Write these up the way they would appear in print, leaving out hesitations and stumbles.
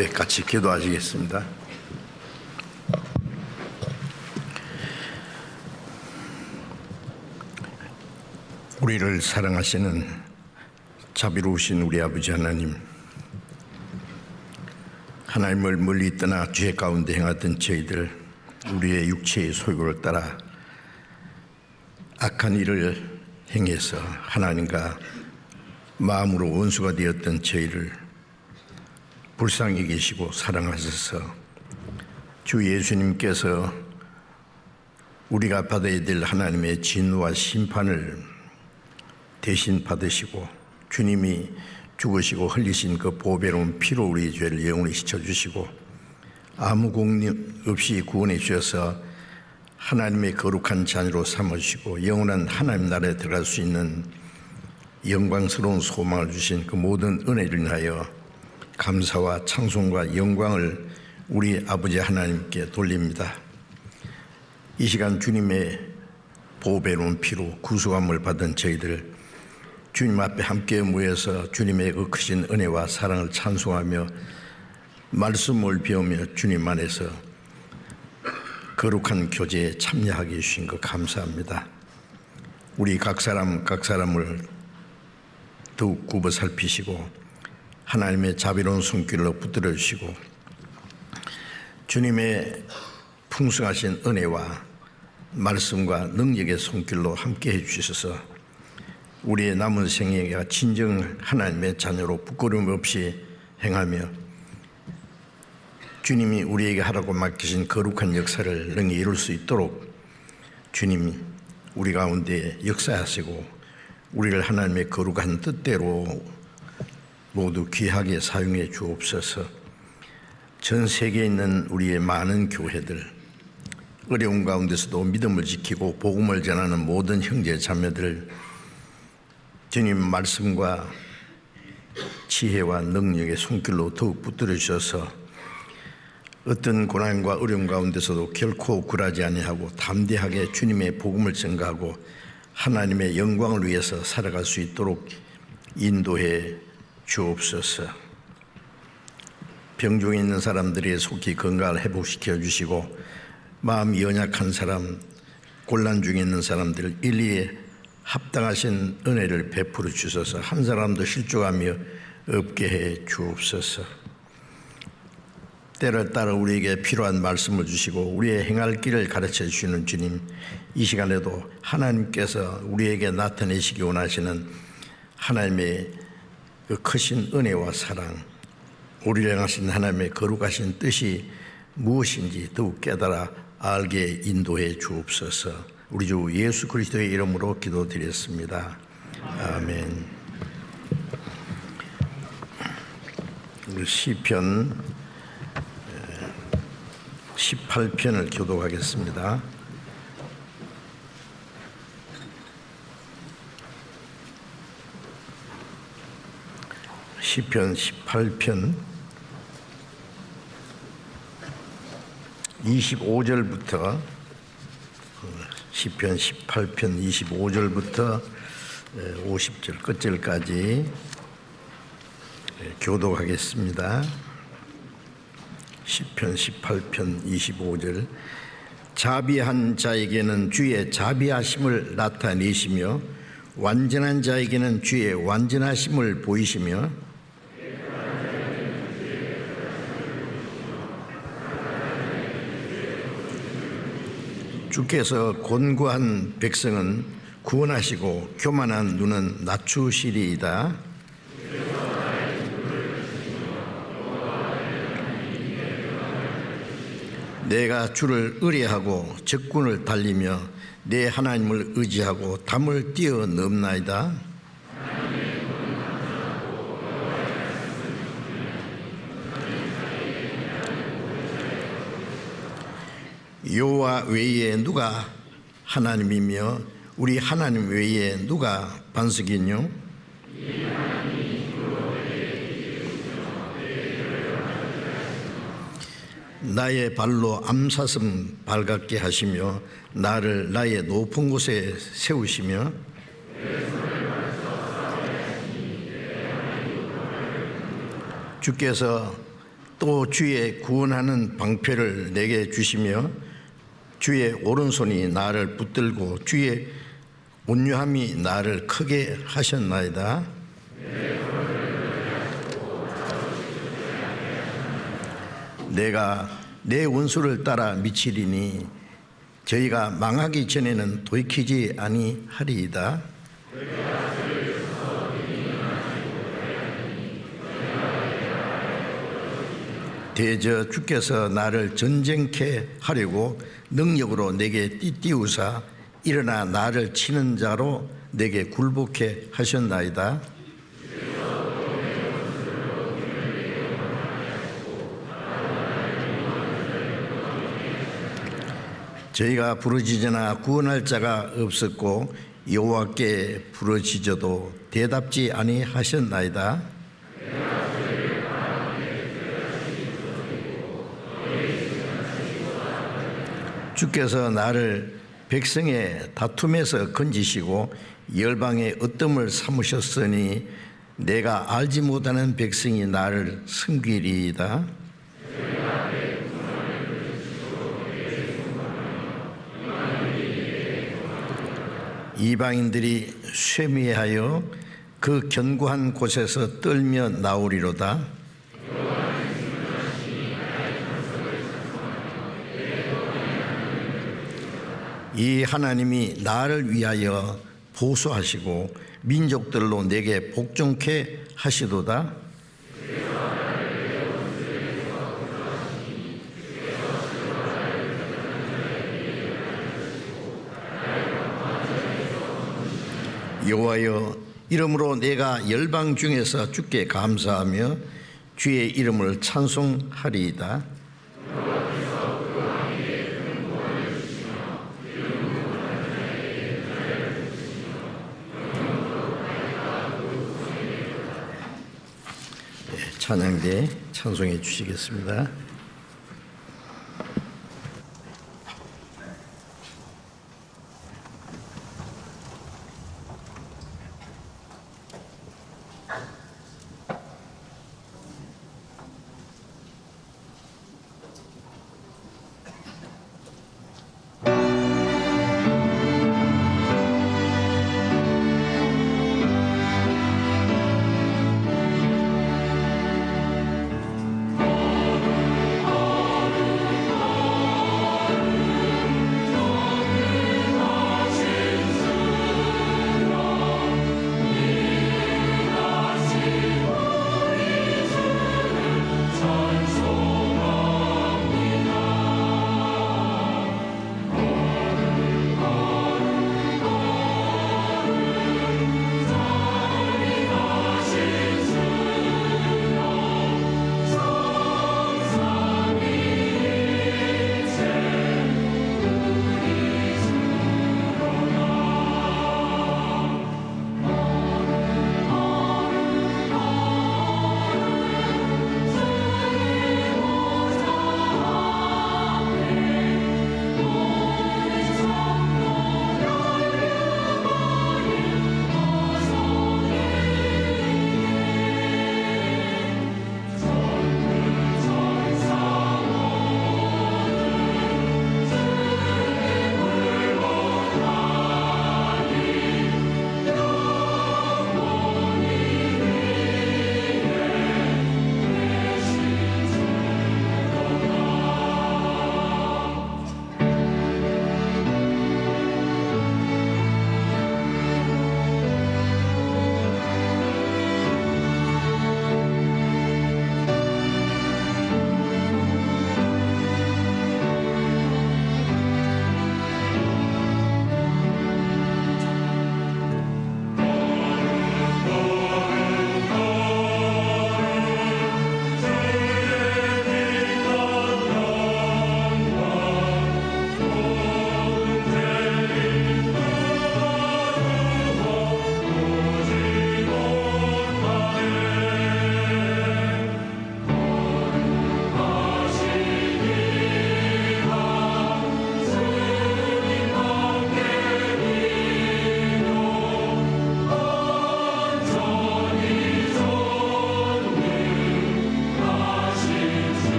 네, 같이 기도하시겠습니다. 우리를 사랑하시는 자비로우신 우리 아버지 하나님, 하나님을 멀리 떠나 죄 가운데 행하던 저희들, 우리의 육체의 소욕을 따라 악한 일을 행해서 하나님과 마음으로 원수가 되었던 저희를 불쌍히 계시고 사랑하셔서 주 예수님께서 우리가 받아야 될 하나님의 진노와 심판을 대신 받으시고 주님이 죽으시고 흘리신 그 보배로운 피로 우리의 죄를 영원히 씻어주시고 아무 공리 없이 구원해 주셔서 하나님의 거룩한 자녀로 삼으시고 영원한 하나님 나라에 들어갈 수 있는 영광스러운 소망을 주신 그 모든 은혜를 인하여 감사와 찬송과 영광을 우리 아버지 하나님께 돌립니다. 이 시간 주님의 보배로운 피로 구속함을 받은 저희들 주님 앞에 함께 모여서 주님의 그 크신 은혜와 사랑을 찬송하며 말씀을 배우며 주님 안에서 거룩한 교제에 참여하게 해주신 것 감사합니다. 우리 각 사람을 더욱 굽어 살피시고 하나님의 자비로운 손길로 붙들어 주시고 주님의 풍성하신 은혜와 말씀과 능력의 손길로 함께 해주셔서 우리의 남은 생애가 진정 하나님의 자녀로 부끄러움 없이 행하며 주님이 우리에게 하라고 맡기신 거룩한 역사를 능히 이룰 수 있도록 주님이 우리 가운데 역사하시고 우리를 하나님의 거룩한 뜻대로 모두 귀하게 사용해 주옵소서. 전 세계에 있는 우리의 많은 교회들, 어려운 가운데서도 믿음을 지키고 복음을 전하는 모든 형제 자매들 주님 말씀과 지혜와 능력의 손길로 더욱 붙들어 주셔서 어떤 고난과 어려움 가운데서도 결코 굴하지 아니하고 담대하게 주님의 복음을 전가하고 하나님의 영광을 위해서 살아갈 수 있도록 인도해 주옵소서. 병중에 있는 사람들이 속히 건강을 회복시켜 주시고 마음이 연약한 사람, 곤란 중에 있는 사람들 일일이 합당하신 은혜를 베풀어 주셔서 한 사람도 실족하며 없게 해 주옵소서. 때를 따라 우리에게 필요한 말씀을 주시고 우리의 행할 길을 가르쳐 주시는 주님, 이 시간에도 하나님께서 우리에게 나타내시기 원하시는 하나님의 그 크신 은혜와 사랑, 우리를 향하신 하나님의 거룩하신 뜻이 무엇인지 더욱 깨달아 알게 인도해 주옵소서. 우리 주 예수 그리스도의 이름으로 기도드렸습니다. 아멘. 우리 시편 18편을 교독하겠습니다. 시편 18편 25절부터 시편 18편 25절부터 50절 끝절까지 교독하겠습니다. 시편 18편 25절. 자비한 자에게는 주의 자비하심을 나타내시며 완전한 자에게는 주의 완전하심을 보이시며 주께서 곤고한 백성은 구원하시고 교만한 눈은 낮추시리이다. 내가 주를 의뢰하고 적군을 달리며 내 하나님을 의지하고 담을 뛰어넘나이다. 여호와 외에 누가 하나님이며 우리 하나님 외에 누가 반석이뇨? 나의 발로 암사슴 발갛게 하시며 나를 나의 높은 곳에 세우시며 주께서 또 주의 구원하는 방패를 내게 주시며 주의 오른손이 나를 붙들고 주의 온유함이 나를 크게 하셨나이다. 내가 내 원수를 따라 미치리니 저희가 망하기 전에는 돌이키지 아니하리이다. 대저 주께서 나를 전쟁케 하려고 능력으로 내게 띠띠우사 일어나 나를 치는 자로 내게 굴복케 하셨나이다. 저희가 부르짖으나 구원할 자가 없었고 여호와께 부르짖어도 대답지 아니하셨나이다. 주께서 나를 백성의 다툼에서 건지시고 열방의 어뜸을 삼으셨으니 내가 알지 못하는 백성이 나를 섬기리이다. 이방인들이 쇠미하여 그 견고한 곳에서 떨며 나오리로다. 이 하나님이 나를 위하여 보수하시고 민족들로 내게 복종케 하시도다. 여호와여, 이름으로 내가 열방 중에서 주께 감사하며 주의 이름을 찬송하리이다. 찬양대 찬송해 주시겠습니다.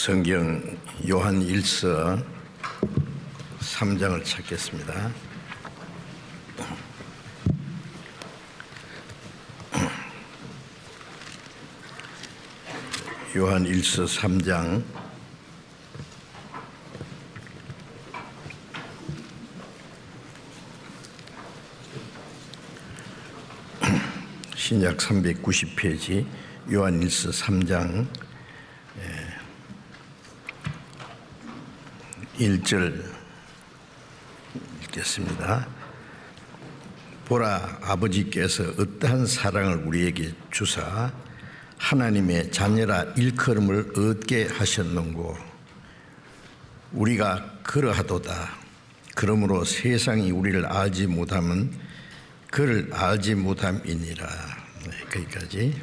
성경 요한 1서 3장을 찾겠습니다. 요한 1서 3장 신약 390페이지 요한 1서 3장 1절 읽겠습니다. 보라, 아버지께서 어떠한 사랑을 우리에게 주사 하나님의 자녀라 일컬음을 얻게 하셨는고 우리가 그러하도다. 그러므로 세상이 우리를 알지 못함은 그를 알지 못함이니라. 거기까지.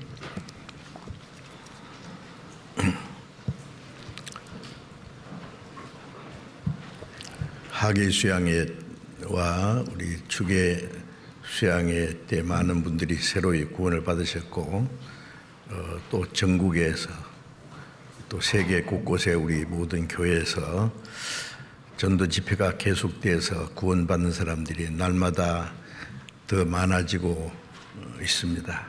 학예 수양회와 우리 주계 수양회 때 많은 분들이 새로이 구원을 받으셨고 또 전국에서 또 세계 곳곳에 우리 모든 교회에서 전도 집회가 계속돼서 구원받는 사람들이 날마다 더 많아지고 있습니다.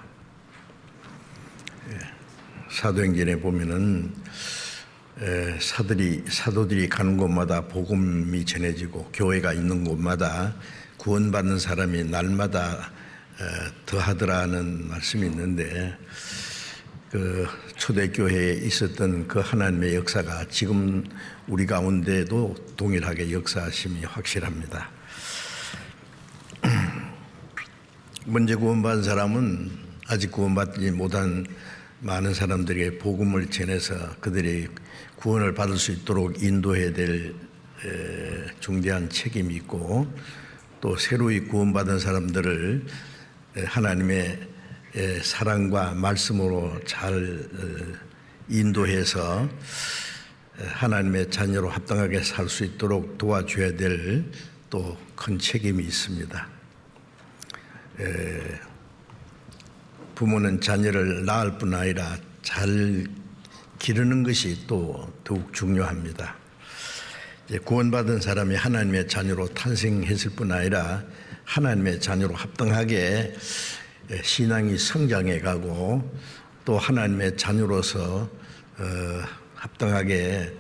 사도행전에 보면은 사도들이 가는 곳마다 복음이 전해지고 교회가 있는 곳마다 구원받는 사람이 날마다 더하더라는 말씀이 있는데 그 초대교회에 있었던 그 하나님의 역사가 지금 우리 가운데도 동일하게 역사하심이 확실합니다. 먼저 구원받은 사람은 아직 구원받지 못한 많은 사람들에게 복음을 전해서 그들이 구원을 받을 수 있도록 인도해야 될 중대한 책임이 있고 또 새로이 구원받은 사람들을 하나님의 사랑과 말씀으로 잘 인도해서 하나님의 자녀로 합당하게 살 수 있도록 도와줘야 될 또 큰 책임이 있습니다. 부모는 자녀를 낳을 뿐 아니라 잘 기르는 것이 또 더욱 중요합니다. 구원받은 사람이 하나님의 자녀로 탄생했을 뿐 아니라 하나님의 자녀로 합당하게 신앙이 성장해 가고 또 하나님의 자녀로서 합당하게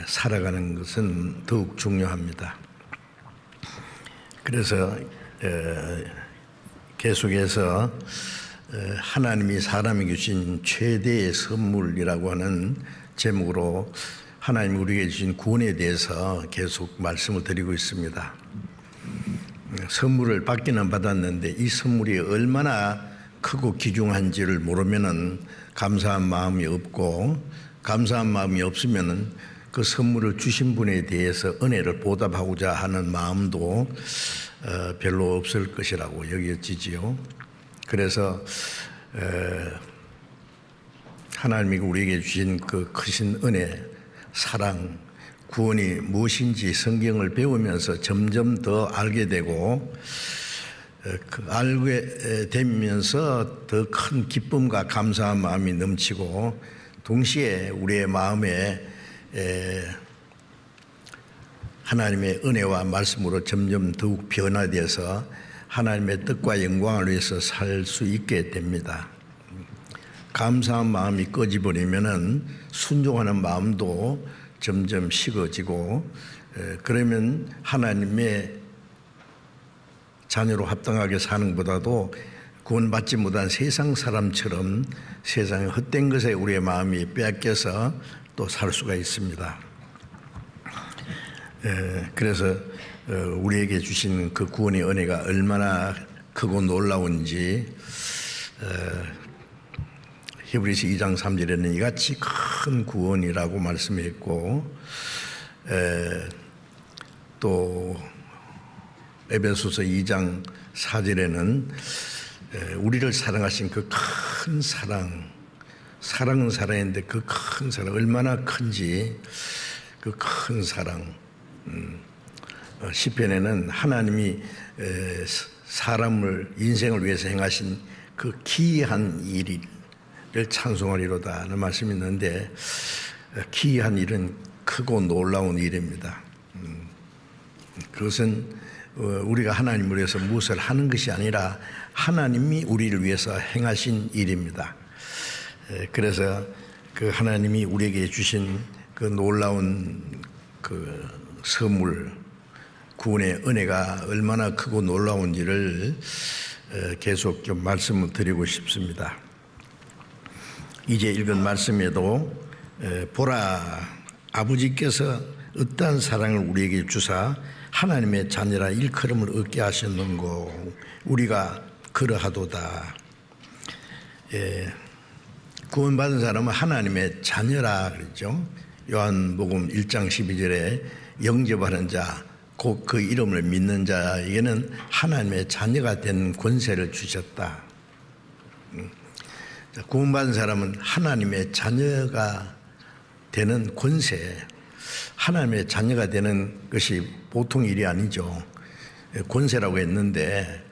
살아가는 것은 더욱 중요합니다. 그래서 계속해서 하나님이 사람에게 주신 최대의 선물이라고 하는 제목으로 하나님이 우리에게 주신 구원에 대해서 계속 말씀을 드리고 있습니다. 선물을 받기는 받았는데 이 선물이 얼마나 크고 귀중한지를 모르면은 감사한 마음이 없고 감사한 마음이 없으면은 그 선물을 주신 분에 대해서 은혜를 보답하고자 하는 마음도 별로 없을 것이라고 여겨지지요. 그래서 하나님이 우리에게 주신 그 크신 은혜, 사랑, 구원이 무엇인지 성경을 배우면서 점점 더 알게 되고 알게 되면서 더 큰 기쁨과 감사한 마음이 넘치고 동시에 우리의 마음에 하나님의 은혜와 말씀으로 점점 더욱 변화되어서 하나님의 뜻과 영광을 위해서 살 수 있게 됩니다. 감사한 마음이 꺼져버리면은 순종하는 마음도 점점 식어지고 그러면 하나님의 자녀로 합당하게 사는 것보다도 구원받지 못한 세상 사람처럼 세상의 헛된 것에 우리의 마음이 빼앗겨서 또 살 수가 있습니다. 그래서 우리에게 주신 그 구원의 은혜가 얼마나 크고 놀라운지 히브리서 2장 3절에는 이같이 큰 구원이라고 말씀했고 또 에베소서 2장 4절에는 우리를 사랑하신 그 큰 사랑은 사랑인데 그 큰 사랑 얼마나 큰지 그 큰 사랑 시편에는 하나님이 사람을 인생을 위해서 행하신 그 기이한 일을 찬송하리로다 하는 말씀이 있는데 기이한 일은 크고 놀라운 일입니다. 그것은 우리가 하나님을 위해서 무엇을 하는 것이 아니라 하나님이 우리를 위해서 행하신 일입니다. 그래서 그 하나님이 우리에게 주신 그 놀라운 그 선물, 구원의 은혜가 얼마나 크고 놀라운지를 계속 좀 말씀을 드리고 싶습니다. 이제 읽은 말씀에도 보라, 아버지께서 어떠한 사랑을 우리에게 주사 하나님의 자녀라 일컬음을 얻게 하셨는고 우리가 그러하도다. 구원받은 사람은 하나님의 자녀라 그랬죠. 요한복음 1장 12절에 영접하는 자, 곧 그 이름을 믿는 자에게는 하나님의 자녀가 된 권세를 주셨다. 구원받은 사람은 하나님의 자녀가 되는 권세, 하나님의 자녀가 되는 것이 보통 일이 아니죠. 권세라고 했는데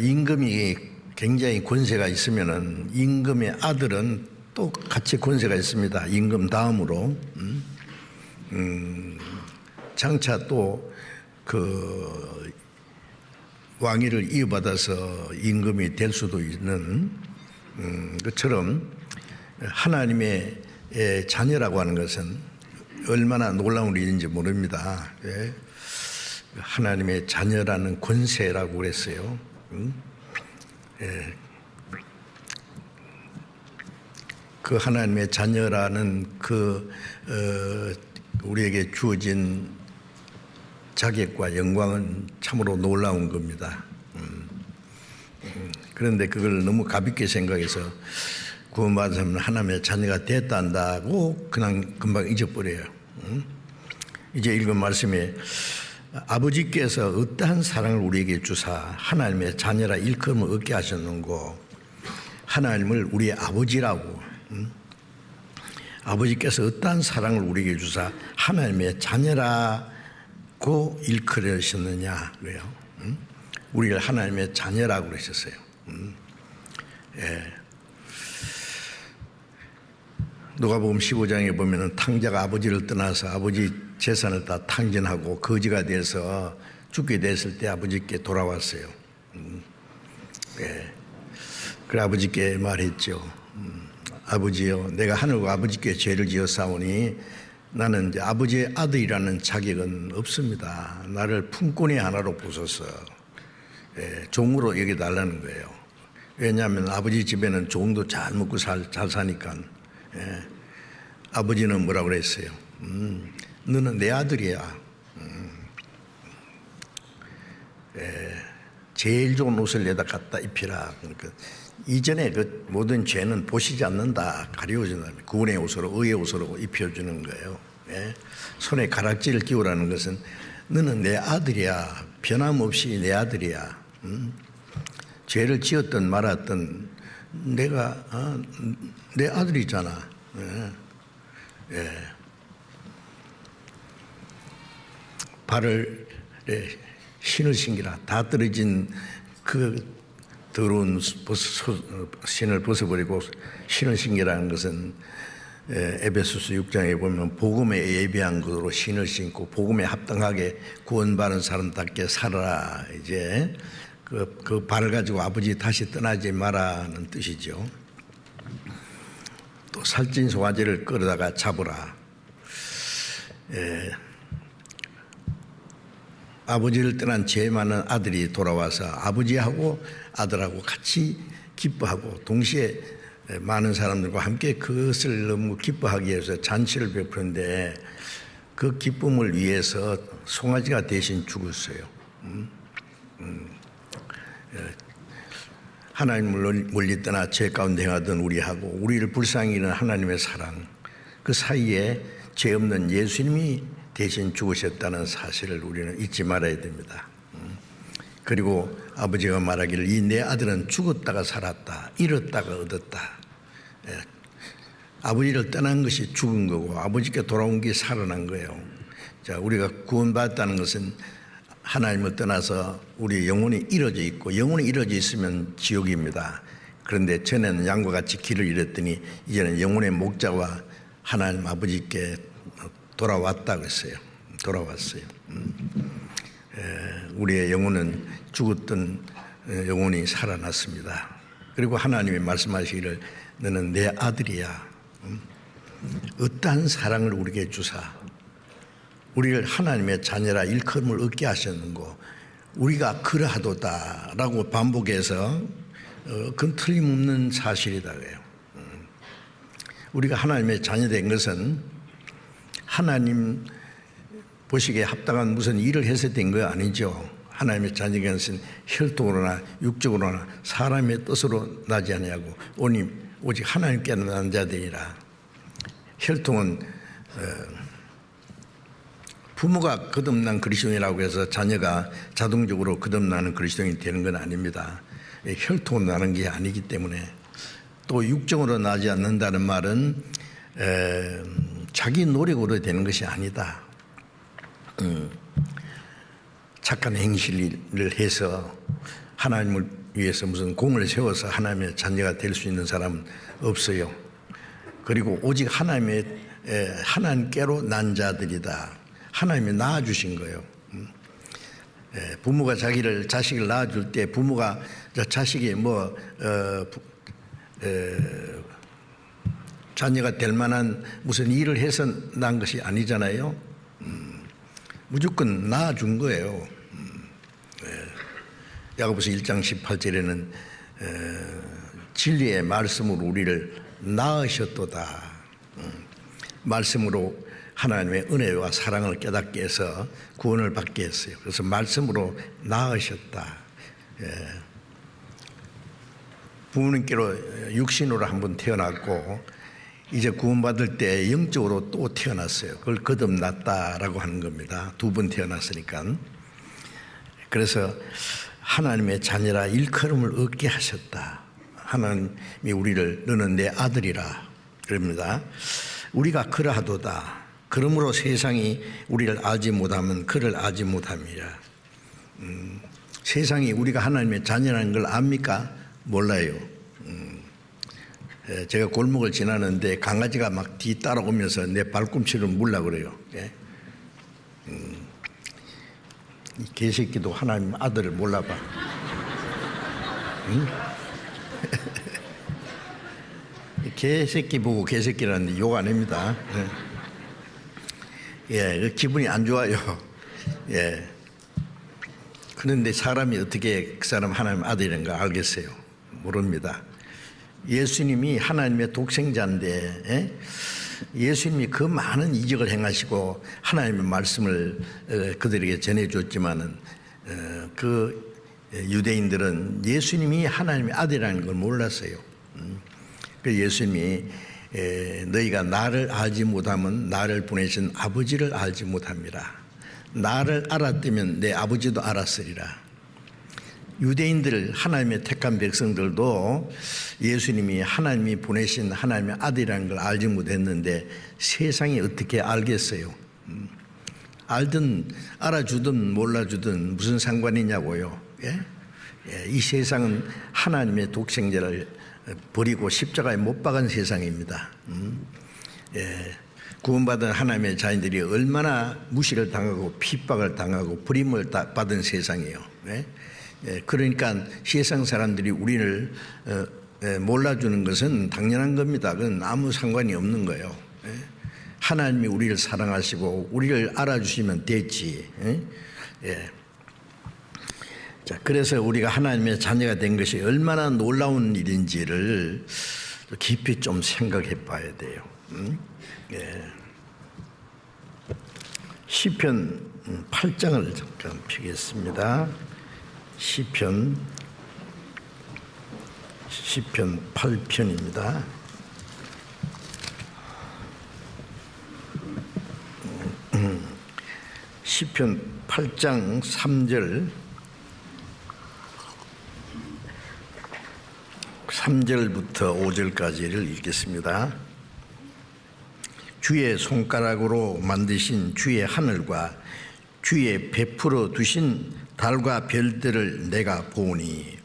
임금이 굉장히 권세가 있으면은 임금의 아들은 또 같이 권세가 있습니다. 임금 다음으로 장차 또 그 왕위를 이어받아서 임금이 될 수도 있는 것처럼 하나님의 자녀라고 하는 것은 얼마나 놀라운 일인지 모릅니다. 하나님의 자녀라는 권세라고 그랬어요. 그 하나님의 자녀라는 그 우리에게 주어진 자격과 영광은 참으로 놀라운 겁니다. 그런데 그걸 너무 가볍게 생각해서 구원받은 사람은 하나님의 자녀가 됐다 한다고 그냥 금방 잊어버려요. 이제 읽은 말씀에 아버지께서 어떠한 사랑을 우리에게 주사 하나님의 자녀라 일컬음을 얻게 하셨는고, 하나님을 우리의 아버지라고, 아버지께서 어떠한 사랑을 우리에게 주사 하나님의 자녀라고 일컬으셨느냐 그래요. 우리를 하나님의 자녀라고 그러셨어요. 누가복음 15장에 보면은 탕자가 아버지를 떠나서 아버지 재산을 다 탕진하고 거지가 돼서 죽게 됐을 때 아버지께 돌아왔어요. 그래 아버지께 말했죠. 아버지요, 내가 하늘과 아버지께 죄를 지었사오니 나는 이제 아버지의 아들이라는 자격은 없습니다. 나를 품꾼의 하나로 보소서. 종으로 여겨달라는 거예요. 왜냐하면 아버지 집에는 종도 잘 먹고 잘 사니까. 아버지는 뭐라고 그랬어요? 너는 내 아들이야. 제일 좋은 옷을 내다 갖다 입히라. 그러니까 이전에 그 모든 죄는 보시지 않는다. 가려워진다. 구원의 옷으로, 의의 옷으로 입혀주는 거예요. 손에 가락지를 끼우라는 것은 너는 내 아들이야. 변함없이 내 아들이야. 죄를 지었든 말았든 내가 내 아들이잖아. 발을 신을 신기라. 다 떨어진 그 더러운 신을 벗어버리고 신을 신기라는 것은 에베소서 6장에 보면 복음에 예비한 것으로 신을 신고 복음에 합당하게 구원받은 사람답게 살아라. 이제 그 발을 가지고 아버지 다시 떠나지 마라는 뜻이죠. 또 살찐 송아지를 끌어다가 잡으라. 아버지를 떠난 죄 많은 아들이 돌아와서 아버지하고 아들하고 같이 기뻐하고 동시에 많은 사람들과 함께 그것을 너무 기뻐하기 위해서 잔치를 베푸는데 그 기쁨을 위해서 송아지가 대신 죽었어요. 하나님을 멀리 떠나 죄 가운데 행하던 우리하고 우리를 불쌍히 여기는 하나님의 사랑, 그 사이에 죄 없는 예수님이 대신 죽으셨다는 사실을 우리는 잊지 말아야 됩니다. 그리고 아버지가 말하기를 이 내 아들은 죽었다가 살았다, 잃었다가 얻었다. 아버지를 떠난 것이 죽은 거고 아버지께 돌아온 게 살아난 거예요. 자, 우리가 구원받았다는 것은 하나님을 떠나서 우리 영혼이 이루어져 있고, 영혼이 이루어져 있으면 지옥입니다. 그런데 전에는 양과 같이 길을 잃었더니 이제는 영혼의 목자와 하나님 아버지께 돌아왔다고 했어요. 돌아왔어요. 우리의 영혼은 죽었던 영혼이 살아났습니다. 그리고 하나님이 말씀하시기를 너는 내 아들이야. 어떠한 사랑을 우리에게 주사 우리를 하나님의 자녀라 일컬음을 얻게 하셨는고 우리가 그러하도다 라고 반복해서 그건 틀림없는 사실이다 그래요. 우리가 하나님의 자녀된 것은 하나님 보시기에 합당한 무슨 일을 해서 된 거 아니죠. 하나님의 자녀된 것은 혈통으로나 육적으로나 사람의 뜻으로 나지 아니하고 오직 하나님께 난 자들이라. 혈통은 부모가 거듭난 그리스도인이라고 해서 자녀가 자동적으로 거듭나는 그리스도인이 되는 건 아닙니다. 혈통으로 나는 게 아니기 때문에 또 육정으로 나지 않는다는 말은 자기 노력으로 되는 것이 아니다. 착한 행실을 해서 하나님을 위해서 무슨 공을 세워서 하나님의 자녀가 될 수 있는 사람은 없어요. 그리고 오직 하나님께로 난 자들이다. 하나님이 낳아주신 거예요. 부모가 자식을 낳아줄 때 부모가 자식이 자녀가 될 만한 무슨 일을 해서 난 것이 아니잖아요. 무조건 낳아준 거예요. 야고보서 1장 18절에는 진리의 말씀으로 우리를 낳으셨도다. 말씀으로 하나님의 은혜와 사랑을 깨닫게 해서 구원을 받게 했어요. 그래서 말씀으로 낳으셨다. 부모님께로 육신으로 한번 태어났고 이제 구원받을 때 영적으로 또 태어났어요. 그걸 거듭났다라고 하는 겁니다. 2번 태어났으니까. 그래서 하나님의 자녀라 일컬음을 얻게 하셨다. 하나님이 우리를 너는 내 아들이라 그럽니다. 우리가 그러하도다. 그러므로 세상이 우리를 알지 못하면 그를 알지 못함이라. 세상이 우리가 하나님의 자녀라는 걸 압니까? 몰라요. 제가 골목을 지나는데 강아지가 막 뒤 따라오면서 내 발꿈치를 물라 그래요. 이 개새끼도 하나님 아들을 몰라봐. 응? 개새끼 보고 개새끼라는데 욕 안 합니다. 예, 기분이 안 좋아요. 예. 그런데 사람이 어떻게 그 사람 하나님 아들인가 알겠어요? 모릅니다. 예수님이 하나님의 독생자인데 예수님이 그 많은 이적을 행하시고 하나님의 말씀을 그들에게 전해줬지만은 그 유대인들은 예수님이 하나님의 아들이라는 걸 몰랐어요. 그 예수님이 너희가 나를 알지 못하면 나를 보내신 아버지를 알지 못합니다. 나를 알았다면 내 아버지도 알았으리라. 유대인들 하나님의 택한 백성들도 예수님이 하나님이 보내신 하나님의 아들이라는 걸 알지 못했는데 세상이 어떻게 알겠어요? 알든 알아주든 몰라주든 무슨 상관이냐고요. 예? 이 세상은 하나님의 독생자를 버리고 십자가에 못 박은 세상입니다. 구원받은 하나님의 자녀들이 얼마나 무시를 당하고 핍박을 당하고 버림을 받은 세상이에요. 그러니까 세상 사람들이 우리를 몰라주는 것은 당연한 겁니다. 그건 아무 상관이 없는 거예요. 하나님이 우리를 사랑하시고 우리를 알아주시면 됐지. 자, 그래서 우리가 하나님의 자녀가 된 것이 얼마나 놀라운 일인지를 깊이 좀 생각해 봐야 돼요. 시편 8장을 잠깐 펴겠습니다. 시편 8편입니다. 시편 8장 3절부터 5절까지를 읽겠습니다. 주의 손가락으로 만드신 주의 하늘과 주의 베풀어 두신 달과 별들을 내가 보니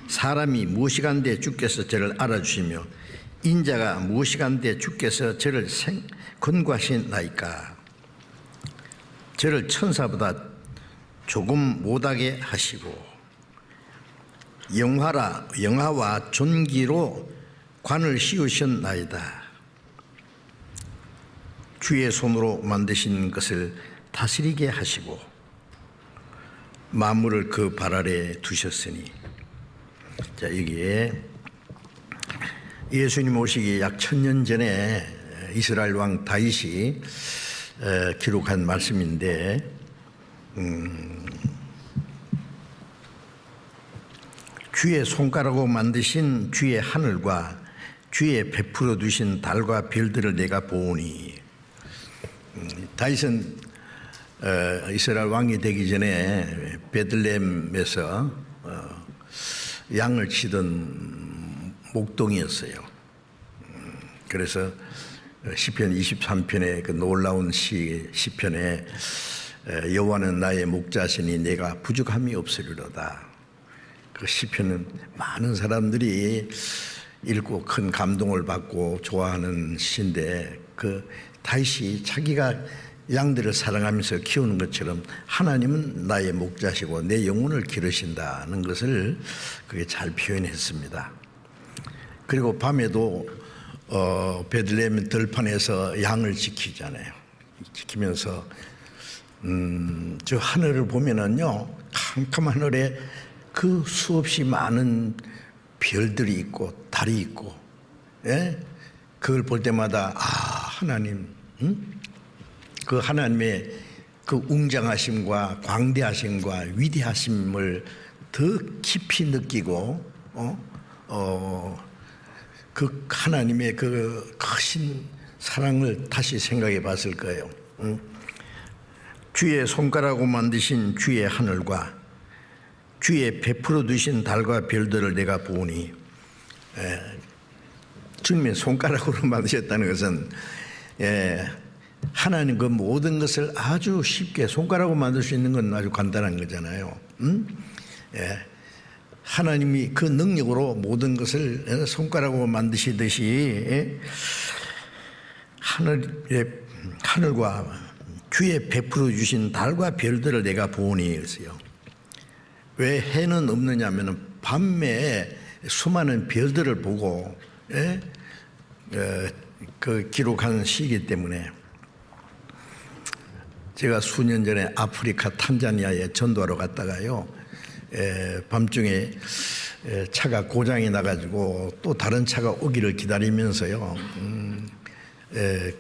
사람이 무엇이간데 주께서 저를 알아주시며 인자가 무엇이간데 주께서 저를 권고하시나이까. 저를 천사보다 조금 못하게 하시고 영화와 존귀로 관을 씌우셨나이다. 주의 손으로 만드신 것을 다스리게 하시고 만물을 그 발 아래 두셨으니. 자, 여기에 예수님 오시기 약 1000년 전에 이스라엘 왕 다윗이 기록한 말씀인데, 주의 손가락으로 만드신 주의 하늘과 주의 베풀어 두신 달과 별들을 내가 보오니. 다윗은 이스라엘 왕이 되기 전에 베들레헴에서 양을 치던 목동이었어요. 그래서 시편 23편의 그 놀라운 시편에 여호와는 나의 목자시니 내가 부족함이 없으리로다. 그 시편은 많은 사람들이 읽고 큰 감동을 받고 좋아하는 시인데, 그 다윗이 자기가 양들을 사랑하면서 키우는 것처럼 하나님은 나의 목자시고 내 영혼을 기르신다는 것을 그게 잘 표현했습니다. 그리고 밤에도 베들레헴 들판에서 양을 지키잖아요. 지키면서 저 하늘을 보면은요, 캄캄한 하늘에 그 수없이 많은 별들이 있고 달이 있고, 예? 그걸 볼 때마다 하나님, 그 하나님의 그 웅장하심과 광대하심과 위대하심을 더 깊이 느끼고 그 하나님의 그 크신 사랑을 다시 생각해 봤을 거예요. 주의 손가락으로 만드신 주의 하늘과 주의 베풀어 두신 달과 별들을 내가 보니. 주님의 손가락으로 만드셨다는 것은 하나님 그 모든 것을 아주 쉽게 손가락으로 만들 수 있는 건 아주 간단한 거잖아요. 하나님이 그 능력으로 모든 것을 손가락으로 만드시듯이 하늘과 주의 베풀어 주신 달과 별들을 내가 보니. 그랬어요. 왜 해는 없느냐 하면 밤에 수많은 별들을 보고 그 기록한 시이기 때문에. 제가 수년 전에 아프리카 탄자니아에 전도하러 갔다가요, 밤중에 차가 고장이 나가지고 또 다른 차가 오기를 기다리면서요,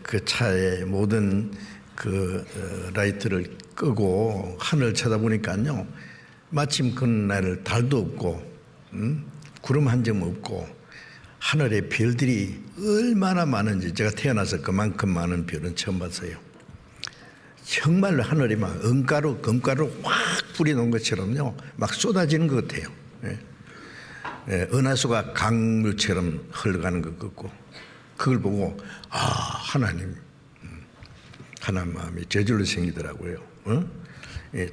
그 차의 모든 그 라이트를 끄고 하늘 쳐다보니까요, 마침 그날 달도 없고 구름 한 점 없고 하늘에 별들이 얼마나 많은지 제가 태어나서 그만큼 많은 별은 처음 봤어요. 정말로 하늘이 막 금가루 확 뿌려놓은 것처럼요, 막 쏟아지는 것 같아요. 은하수가 강물처럼 흘러가는 것 같고, 그걸 보고 하나님, 하나님 마음이 저절로 생기더라고요.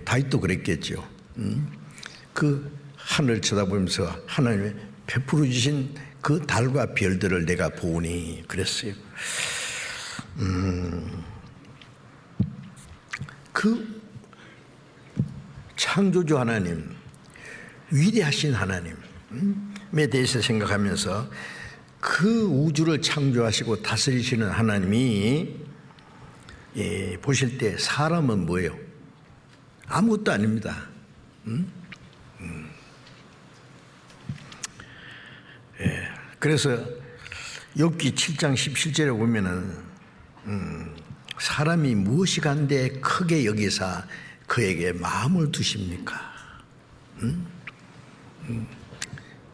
다윗도 그랬겠죠. 그 하늘 쳐다보면서 하나님의 베풀어 주신 그 달과 별들을 내가 보니 그랬어요. 그 창조주 하나님, 위대하신 하나님에 대해서 생각하면서 그 우주를 창조하시고 다스리시는 하나님이 보실 때 사람은 뭐예요? 아무것도 아닙니다. 그래서 욥기 7장 17절에 보면은 사람이 무엇이 간데 크게 여기사 그에게 마음을 두십니까?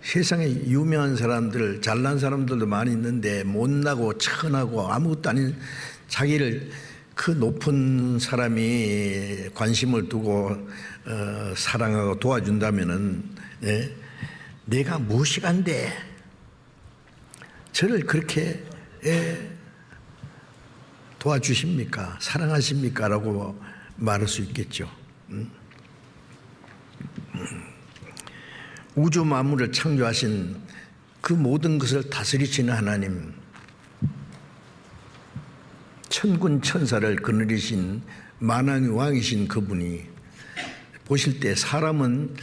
세상에 유명한 사람들, 잘난 사람들도 많이 있는데 못나고 천하고 아무것도 아닌 자기를 그 높은 사람이 관심을 두고 사랑하고 도와준다면은, 내가 무엇이 간데 저를 그렇게 도와주십니까? 사랑하십니까? 라고 말할 수 있겠죠. 우주 만물을 창조하신 그 모든 것을 다스리시는 하나님, 천군 천사를 거느리신 만왕의 왕이신 그분이 보실 때 사람은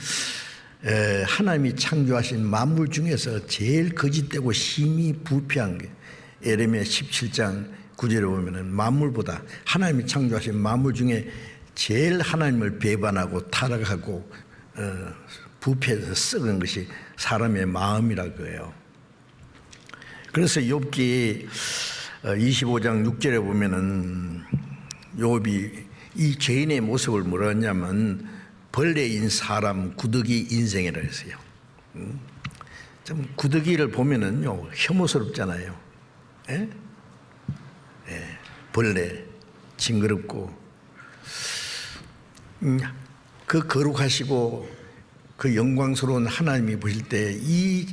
하나님이 창조하신 만물 중에서 제일 거짓되고 심히 부패한 게, 에레미야 17장 9절에 보면은 만물보다, 하나님이 창조하신 만물 중에 제일 하나님을 배반하고 타락하고 부패해서 썩은 것이 사람의 마음이라고 해요. 그래서 욥기 25장 6절에 보면은 욥이 이 죄인의 모습을 뭐라 했냐면 벌레인 사람 구더기 인생이라 했어요. 좀 구더기를 보면은요 혐오스럽잖아요. 예? 예, 벌레 징그럽고 그 거룩하시고 그 영광스러운 하나님이 보실 때 이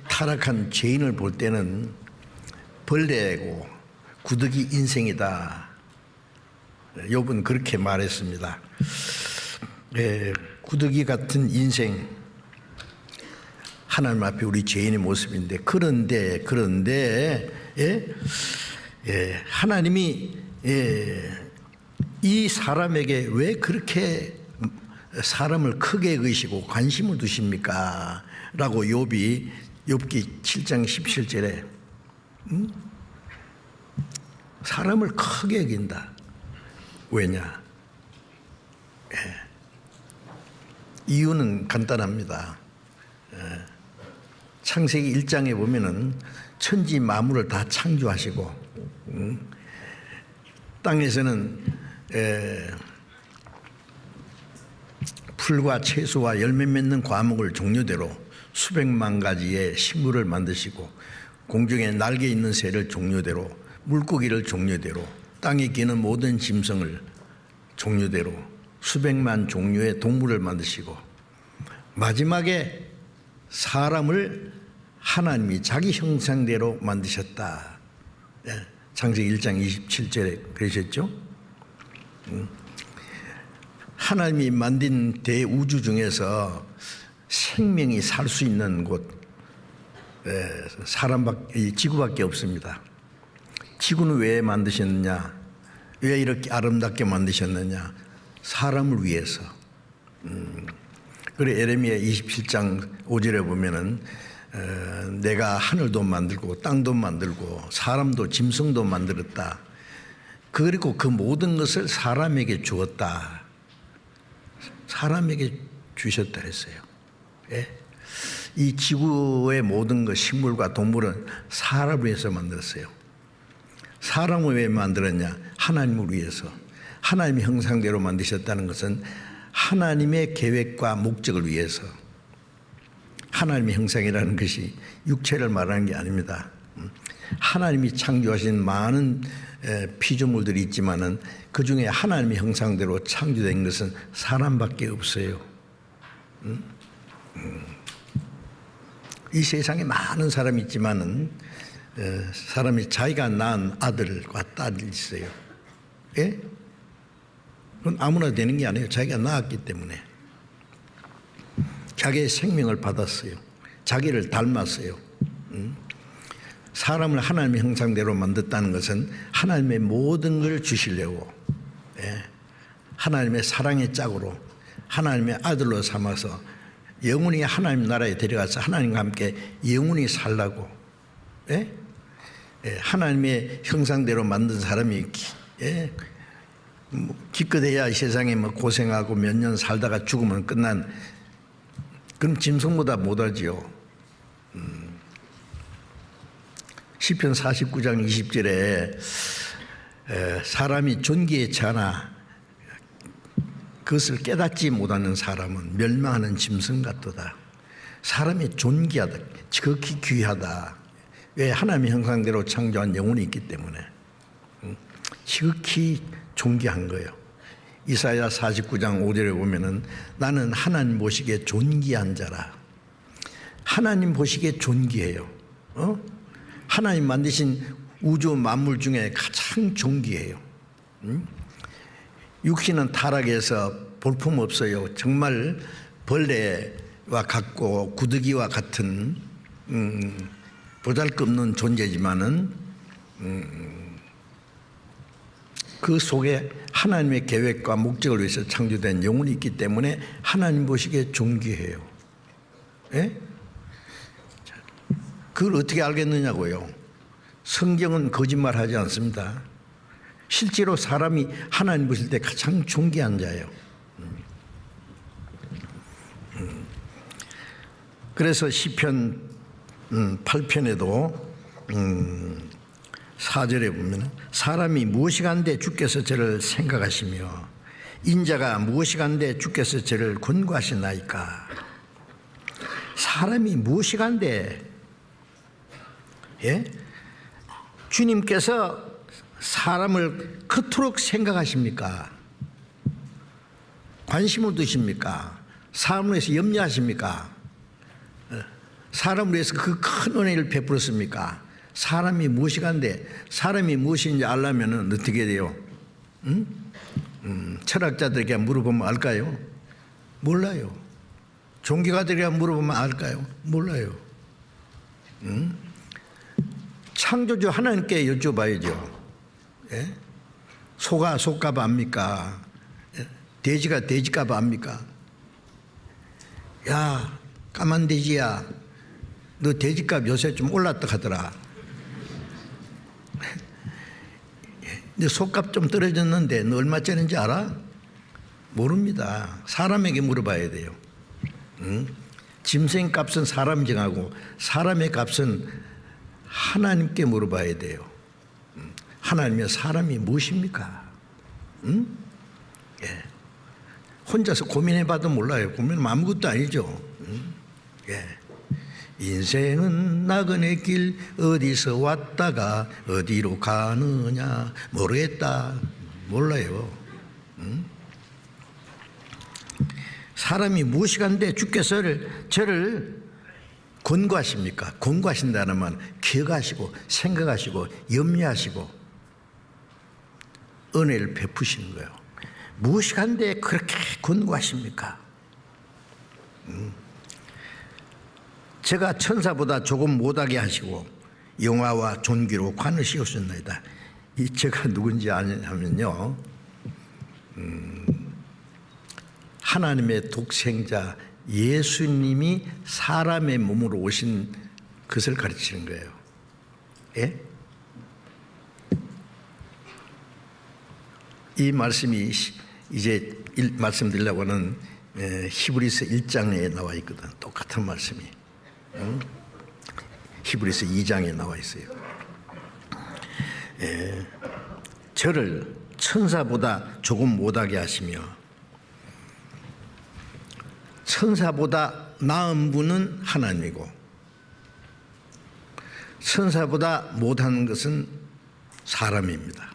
타락한 죄인을 볼 때는 벌레고 구더기 인생이다. 욥은 그렇게 말했습니다. 구더기 같은 인생, 하나님 앞에 우리 죄인의 모습인데, 그런데 하나님이 이 사람에게 왜 그렇게 사람을 크게 여기시고 관심을 두십니까? 라고 욥기 7장 17절에 사람을 크게 여긴다. 왜냐? 이유는 간단합니다. 창세기 1장에 보면은 천지 만물을 다 창조하시고 땅에서는 풀과 채소와 열매 맺는 과목을 종류대로 수백만 가지의 식물을 만드시고 공중에 날개 있는 새를 종류대로, 물고기를 종류대로, 땅에 기는 모든 짐승을 종류대로 수백만 종류의 동물을 만드시고 마지막에 사람을 하나님이 자기 형상대로 만드셨다. 창세기 1장 27절에 그러셨죠? 하나님이 만든 대우주 중에서 생명이 살 수 있는 곳, 지구밖에 없습니다. 지구는 왜 만드셨느냐? 왜 이렇게 아름답게 만드셨느냐? 사람을 위해서. 그래 에레미야 27장 5절에 보면은 내가 하늘도 만들고 땅도 만들고 사람도 짐승도 만들었다. 그리고 그 모든 것을 사람에게 주었다. 사람에게 주셨다 했어요. 예? 이 지구의 모든 것, 식물과 동물은 사람을 위해서 만들었어요. 사람을 왜 만들었냐? 하나님을 위해서. 하나님의 형상대로 만드셨다는 것은 하나님의 계획과 목적을 위해서. 하나님의 형상이라는 것이 육체를 말하는 게 아닙니다. 하나님이 창조하신 많은 피조물들이 있지만은 그 중에 하나님의 형상대로 창조된 것은 사람밖에 없어요. 이 세상에 많은 사람이 있지만은 사람이 자기가 낳은 아들과 딸이 있어요. 예? 그건 아무나 되는 게 아니에요. 자기가 낳았기 때문에. 자기의 생명을 받았어요. 자기를 닮았어요. 사람을 하나님의 형상대로 만들었다는 것은 하나님의 모든 걸 주시려고, 하나님의 사랑의 짝으로 하나님의 아들로 삼아서 영원히 하나님 나라에 데려가서 하나님과 함께 영원히 살라고, 하나님의 형상대로 만든 사람이 기껏해야 이 세상에 뭐 고생하고 몇 년 살다가 죽으면 끝난, 그럼 짐승보다 못하지요. 시편 49장 20절에 사람이 존귀에 차나 그것을 깨닫지 못하는 사람은 멸망하는 짐승 같도다. 사람이 존귀하다, 지극히 귀하다. 왜? 하나님의 형상대로 창조한 영혼이 있기 때문에 지극히 존귀한 거예요. 이사야 49장 5절에 보면은 나는 하나님 보시기에 존귀한 자라. 하나님 보시기에 존귀해요. 하나님 만드신 우주 만물 중에 가장 존귀해요. 육신은 타락해서 볼품 없어요. 정말 벌레와 같고 구더기와 같은 보잘것없는 존재지만은 그 속에 하나님의 계획과 목적을 위해서 창조된 영혼이 있기 때문에 하나님 보시기에 존귀해요. 예? 그걸 어떻게 알겠느냐고요. 성경은 거짓말하지 않습니다. 실제로 사람이 하나님 보실 때 가장 존귀한 자예요. 그래서 시편 8편에도 4절에 보면 사람이 무엇이간데 주께서 저를 생각하시며 인자가 무엇이간데 주께서 저를 권고하시나이까. 사람이 무엇이간데, 예? 주님께서 사람을 그토록 생각하십니까? 관심을 두십니까? 사람을 위해서 염려하십니까? 사람을 위해서 그 큰 은혜를 베풀었습니까? 사람이 무엇이간데, 사람이 무엇인지 알려면 어떻게 돼요? 철학자들에게 물어보면 알까요? 몰라요. 종교가들에게 물어보면 알까요? 몰라요. 창조주 하나님께 여쭤봐야죠. 예? 소가 소값 압니까? 돼지가 돼지값 압니까? 야, 까만 돼지야, 너 돼지값 요새 좀 올랐다 하더라. 너 소값 좀 떨어졌는데 너 얼마짜리인지 알아? 모릅니다. 사람에게 물어봐야 돼요. 짐승 값은 사람 정하고 사람의 값은 하나님께 물어봐야 돼요. 하나님의 사람이 무엇입니까? 예. 혼자서 고민해봐도 몰라요. 고민하면 아무것도 아니죠. 예. 인생은 나그네 길 어디서 왔다가 어디로 가느냐 모르겠다. 몰라요. 사람이 무엇이간데 주께서 저를 권고하십니까? 권고하신다는 말은 기억하시고 생각하시고 염려하시고 은혜를 베푸시는 거예요. 무엇이간데 그렇게 권고하십니까? 제가 천사보다 조금 못하게 하시고 영화와 존귀로 관을 씌우셨나이다. 이 제가 누군지 아냐면요, 하나님의 독생자 예수님이 사람의 몸으로 오신 것을 가르치는 거예요. 예? 이 말씀이 이제 말씀드리려고 하는 히브리서 1장에 나와 있거든. 똑같은 말씀이. 히브리서 2장에 나와 있어요. 저를 천사보다 조금 못하게 하시며, 천사보다 나은 분은 하나님이고 천사보다 못한 것은 사람입니다.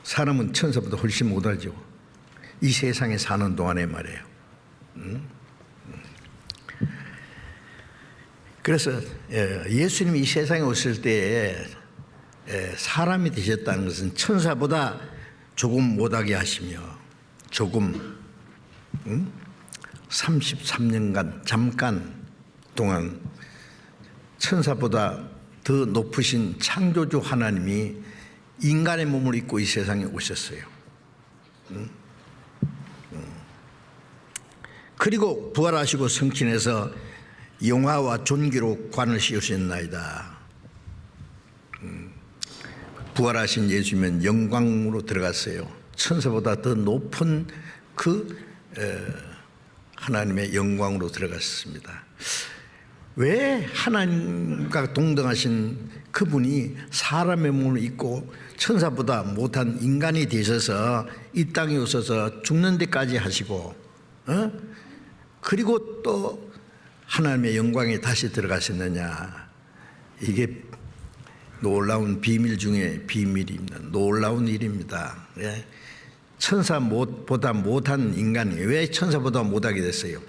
사람은 천사보다 훨씬 못하죠. 이 세상에 사는 동안에 말이에요. 그래서 예수님이 이 세상에 오실 때에 사람이 되셨다는 것은 천사보다 조금 못하게 하시며, 조금 33년간 잠깐 동안 천사보다 더 높으신 창조주 하나님이 인간의 몸을 입고 이 세상에 오셨어요. 그리고 부활하시고 성취해서 영화와 존귀로 관을 씌우셨나이다. 부활하신 예수님은 영광으로 들어갔어요. 천사보다 더 높은 그 하나님의 영광으로 들어갔습니다. 왜 하나님과 동등하신 그분이 사람의 몸을 입고 천사보다 못한 인간이 되셔서 이 땅에 오셔서 죽는 데까지 하시고, 그리고 또 하나님의 영광에 다시 들어가셨느냐? 이게 놀라운 비밀 중에 비밀입니다. 놀라운 일입니다. 천사보다 못한 인간이 왜 천사보다 못하게 됐어요?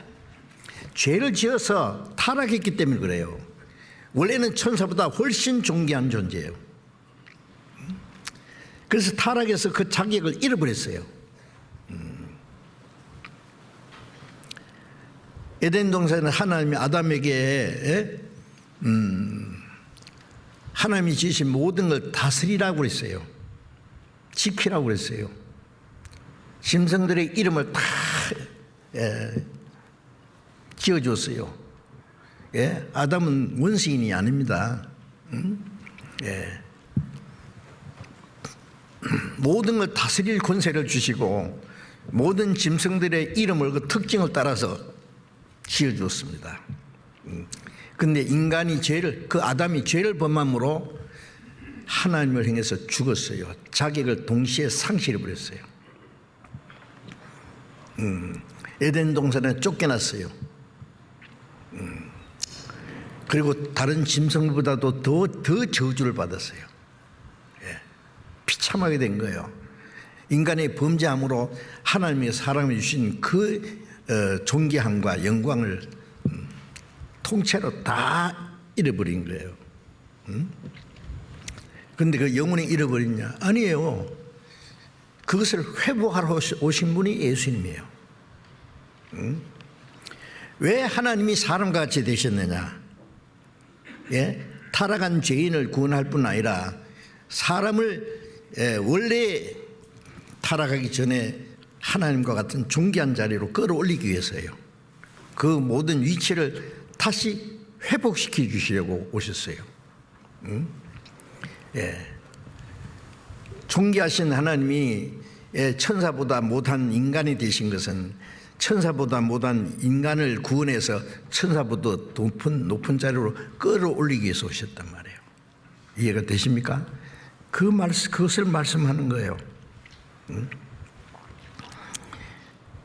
죄를 지어서 타락했기 때문에 그래요. 원래는 천사보다 훨씬 존귀한 존재예요. 그래서 타락해서 그 자격을 잃어버렸어요. 에덴 동산은 하나님이 아담에게 하나님이 지으신 모든 걸 다스리라고 그랬어요. 지키라고 그랬어요. 짐승들의 이름을 다 지어줬어요. 아담은 원시인이 아닙니다. 모든 걸 다스릴 권세를 주시고 모든 짐승들의 이름을 그 특징을 따라서 지어줬습니다. 근데 인간이 그 아담이 죄를 범함으로 하나님을 향해서 죽었어요. 자격을 동시에 상실해버렸어요. 에덴 동산에 쫓겨났어요. 그리고 다른 짐승보다도 더 저주를 받았어요. 비참하게 된 거예요. 인간의 범죄함으로 하나님이 사람에 주신 그 존귀함과 영광을 통째로 다 잃어버린 거예요. 그런데 그 영원히 잃어버리냐? 아니에요. 그것을 회복하러 오신 분이 예수님이에요. 왜 하나님이 사람과 같이 되셨느냐? 타락한 죄인을 구원할 뿐 아니라 사람을 원래 타락하기 전에 하나님과 같은 존귀한 자리로 끌어올리기 위해서요. 그 모든 위치를 다시 회복시켜 주시려고 오셨어요. 존귀하신 하나님이 천사보다 못한 인간이 되신 것은 천사보다 못한 인간을 구원해서 천사보다 높은 자리로 끌어올리기 위해서 오셨단 말이에요. 이해가 되십니까? 그것을 말씀하는 거예요.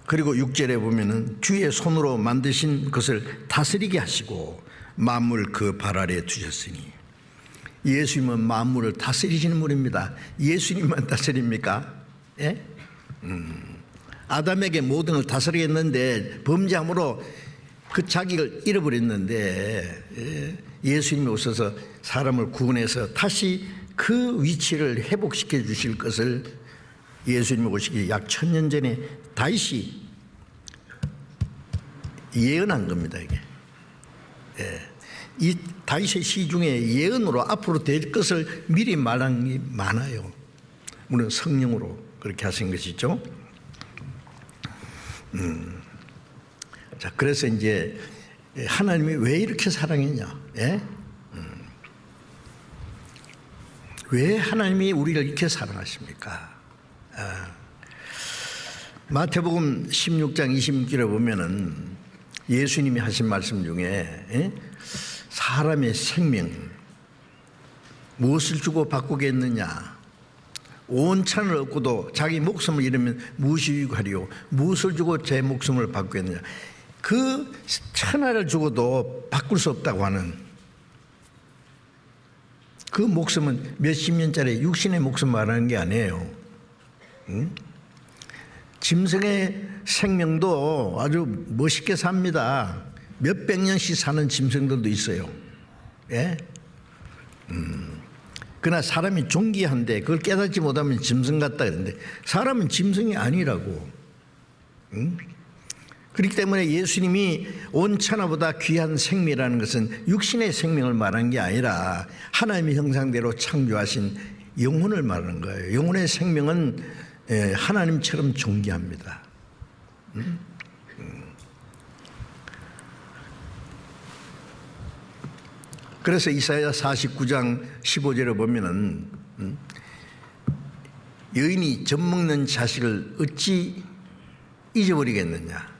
그리고 6절에 보면은 주의 손으로 만드신 것을 다스리게 하시고 만물 그 발 아래에 두셨으니, 예수님은 만물을 다스리시는 분입니다. 예수님만 다스립니까? 아담에게 모든 걸 다스리겠는데 범죄함으로 그 자격을 잃어버렸는데 예수님이 오셔서 사람을 구원해서 다시 그 위치를 회복시켜 주실 것을 예수님이 오시기 약 1000년 전에 다윗이 예언한 겁니다. 이게 이 다윗의 시 중에 예언으로 앞으로 될 것을 미리 말한 게 많아요. 물론 성령으로 그렇게 하신 것이죠. 자, 그래서 이제 하나님이 왜 이렇게 사랑했냐? 왜 하나님이 우리를 이렇게 사랑하십니까? 마태복음 16장 26절에 보면은 예수님이 하신 말씀 중에 사람의 생명 무엇을 주고 바꾸겠느냐? 온 천을 얻고도 자기 목숨을 잃으면 무엇이 유익하리요? 무엇을 주고 제 목숨을 바꾸겠느냐? 그 천하를 주고도 바꿀 수 없다고 하는 그 목숨은 몇십 년짜리 육신의 목숨 말하는 게 아니에요. 짐승의 생명도 아주 멋있게 삽니다. 몇백 년씩 사는 짐승들도 있어요. 그러나 사람이 존귀한데 그걸 깨닫지 못하면 짐승 같다 그러는데 사람은 짐승이 아니라고. 그렇기 때문에 예수님이 온 천하보다 귀한 생명이라는 것은 육신의 생명을 말한 게 아니라 하나님의 형상대로 창조하신 영혼을 말하는 거예요. 영혼의 생명은 하나님처럼 존귀합니다. 그래서 이사야 49장 15절에 보면은 여인이 젖먹는 자식을 어찌 잊어버리겠느냐?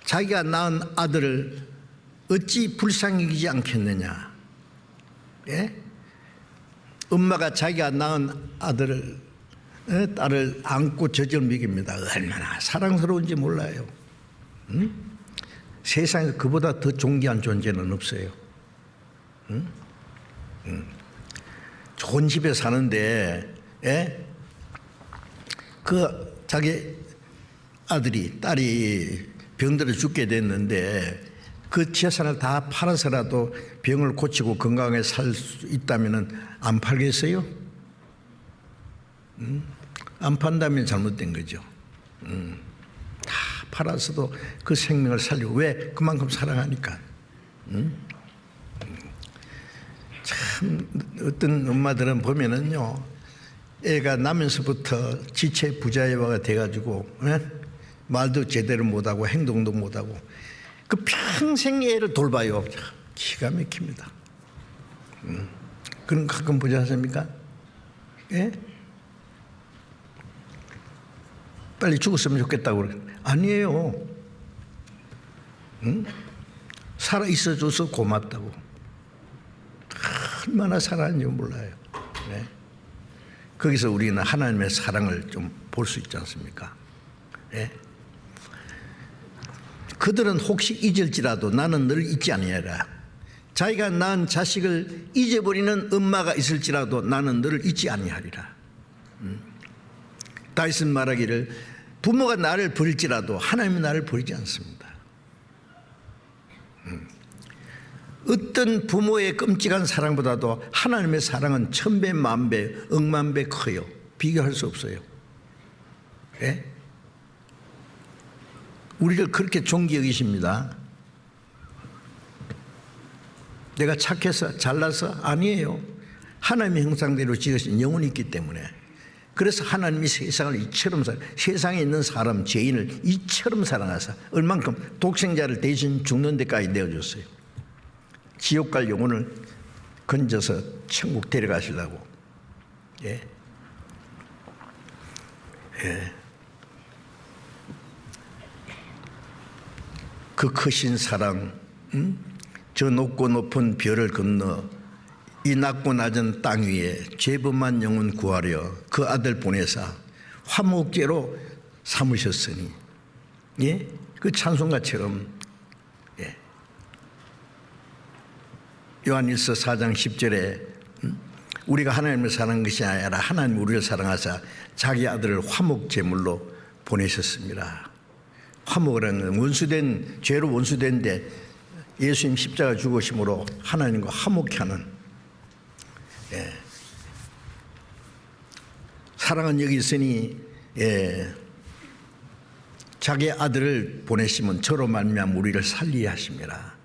자기가 낳은 아들을 어찌 불쌍히 여기지 않겠느냐? 엄마가 자기가 낳은 아들을 딸을 안고 젖을 먹입니다. 얼마나 사랑스러운지 몰라요. 세상에서 그보다 더 존귀한 존재는 없어요. 좋은 집에 사는데 그 자기 아들이 딸이 병들어 죽게 됐는데 그 재산을 다 팔아서라도 병을 고치고 건강하게 살 수 있다면 안 팔겠어요? 안 판다면 잘못된 거죠. 다 팔아서도 그 생명을 살리고. 왜? 그만큼 사랑하니까. 참 어떤 엄마들은 보면은요, 애가 나면서부터 지체 부자여가 돼가지고 말도 제대로 못하고 행동도 못하고 그 평생 애를 돌봐요. 기가 막힙니다. 그런 거 가끔 보지 않습니까? 예? 빨리 죽었으면 좋겠다고 그래. 아니에요. 살아 있어줘서 고맙다고. 얼마나 사랑하는지 몰라요. 네? 거기서 우리는 하나님의 사랑을 좀 볼 수 있지 않습니까? 네? 그들은 혹시 잊을지라도 나는 늘 잊지 아니하리라. 자기가 낳은 자식을 잊어버리는 엄마가 있을지라도 나는 늘 잊지 아니하리라. 다윗은 말하기를 부모가 나를 버릴지라도 하나님은 나를 버리지 않습니다. 어떤 부모의 끔찍한 사랑보다도 하나님의 사랑은 1000배, 10,000배, 10,000배 커요. 비교할 수 없어요. 예? 우리를 그렇게 존귀 여기십니다. 내가 착해서 잘나서 아니에요. 하나님의 형상대로 지으신 영혼이 있기 때문에. 그래서 하나님이 세상을 이처럼 세상에 있는 사람, 죄인을 이처럼 사랑하사 얼만큼 독생자를 대신 죽는 데까지 내어줬어요. 지옥 갈 영혼을 건져서 천국 데려가시려고. 예. 예. 그 크신 사랑, 저 높고 높은 별을 건너 이 낮고 낮은 땅 위에 죄범한 영혼 구하려 그 아들 보내사 화목제로 삼으셨으니, 예? 그 찬송가처럼, 예. 요한일서 4장 10절에 우리가 하나님을 사랑한 것이 아니라 하나님 우리를 사랑하사 자기 아들을 화목제물로 보내셨습니다. 화목이라는 건 원수된, 죄로 원수된데 예수님 십자가 죽으심으로 하나님과 화목케 하는, 예. 사랑은 여기 있으니, 예. 자기 아들을 보내시면 저로 말미암아 우리를 살리게 하십니다.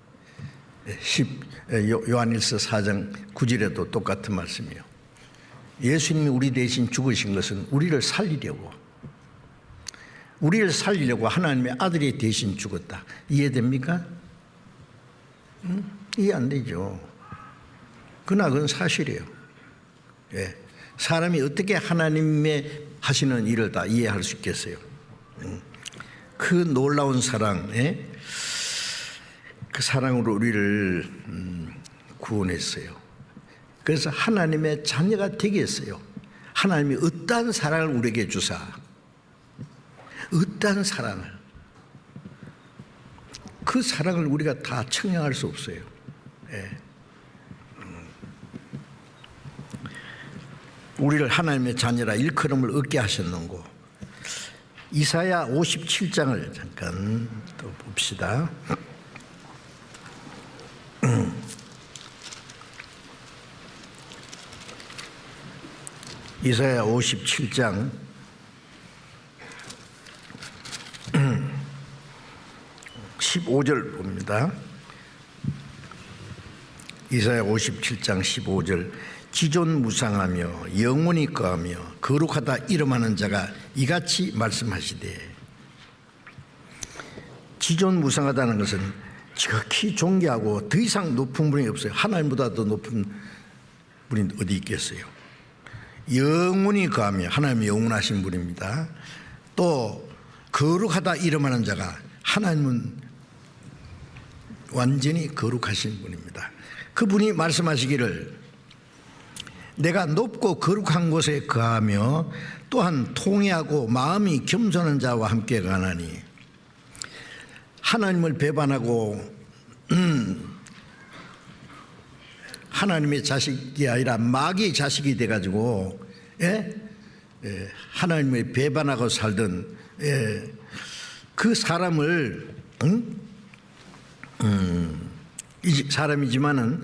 요한일서 4장 9절에도 똑같은 말씀이에요. 예수님이 우리 대신 죽으신 것은 우리를 살리려고, 우리를 살리려고 하나님의 아들이 대신 죽었다. 이해됩니까? 이해 안 되죠. 그러나 그건 사실이에요. 예. 사람이 어떻게 하나님의 하시는 일을 다 이해할 수 있겠어요? 그 놀라운 사랑, 예? 그 사랑으로 우리를 구원했어요. 그래서 하나님의 자녀가 되게 했어요. 하나님이 어떠한 사랑을 우리에게 주사, 어떠한 사랑을, 그 사랑을 우리가 다 청량할 수 없어요. 예. 우리를 하나님의 자녀라 일컬음을 얻게 하셨는고. 이사야 57장을 잠깐 또 봅시다. 이사야 57장 15절 봅니다. 이사야 57장 15절. 지존무상하며 영원히 거하며 거룩하다 이름하는 자가 이같이 말씀하시되. 지존무상하다는 것은 지극히 존귀하고 더 이상 높은 분이 없어요. 하나님보다 더 높은 분이 어디 있겠어요. 영원히 거하며, 하나님이 영원하신 분입니다. 또 거룩하다 이름하는 자가, 하나님은 완전히 거룩하신 분입니다. 그분이 말씀하시기를 내가 높고 거룩한 곳에 거하며 또한 통회하고 마음이 겸손한 자와 함께 가나니. 하나님을 배반하고 하나님의 자식이 아니라 마귀의 자식이 돼가지고, 예? 예, 하나님을 배반하고 살던, 예, 그 사람을 사람이지만은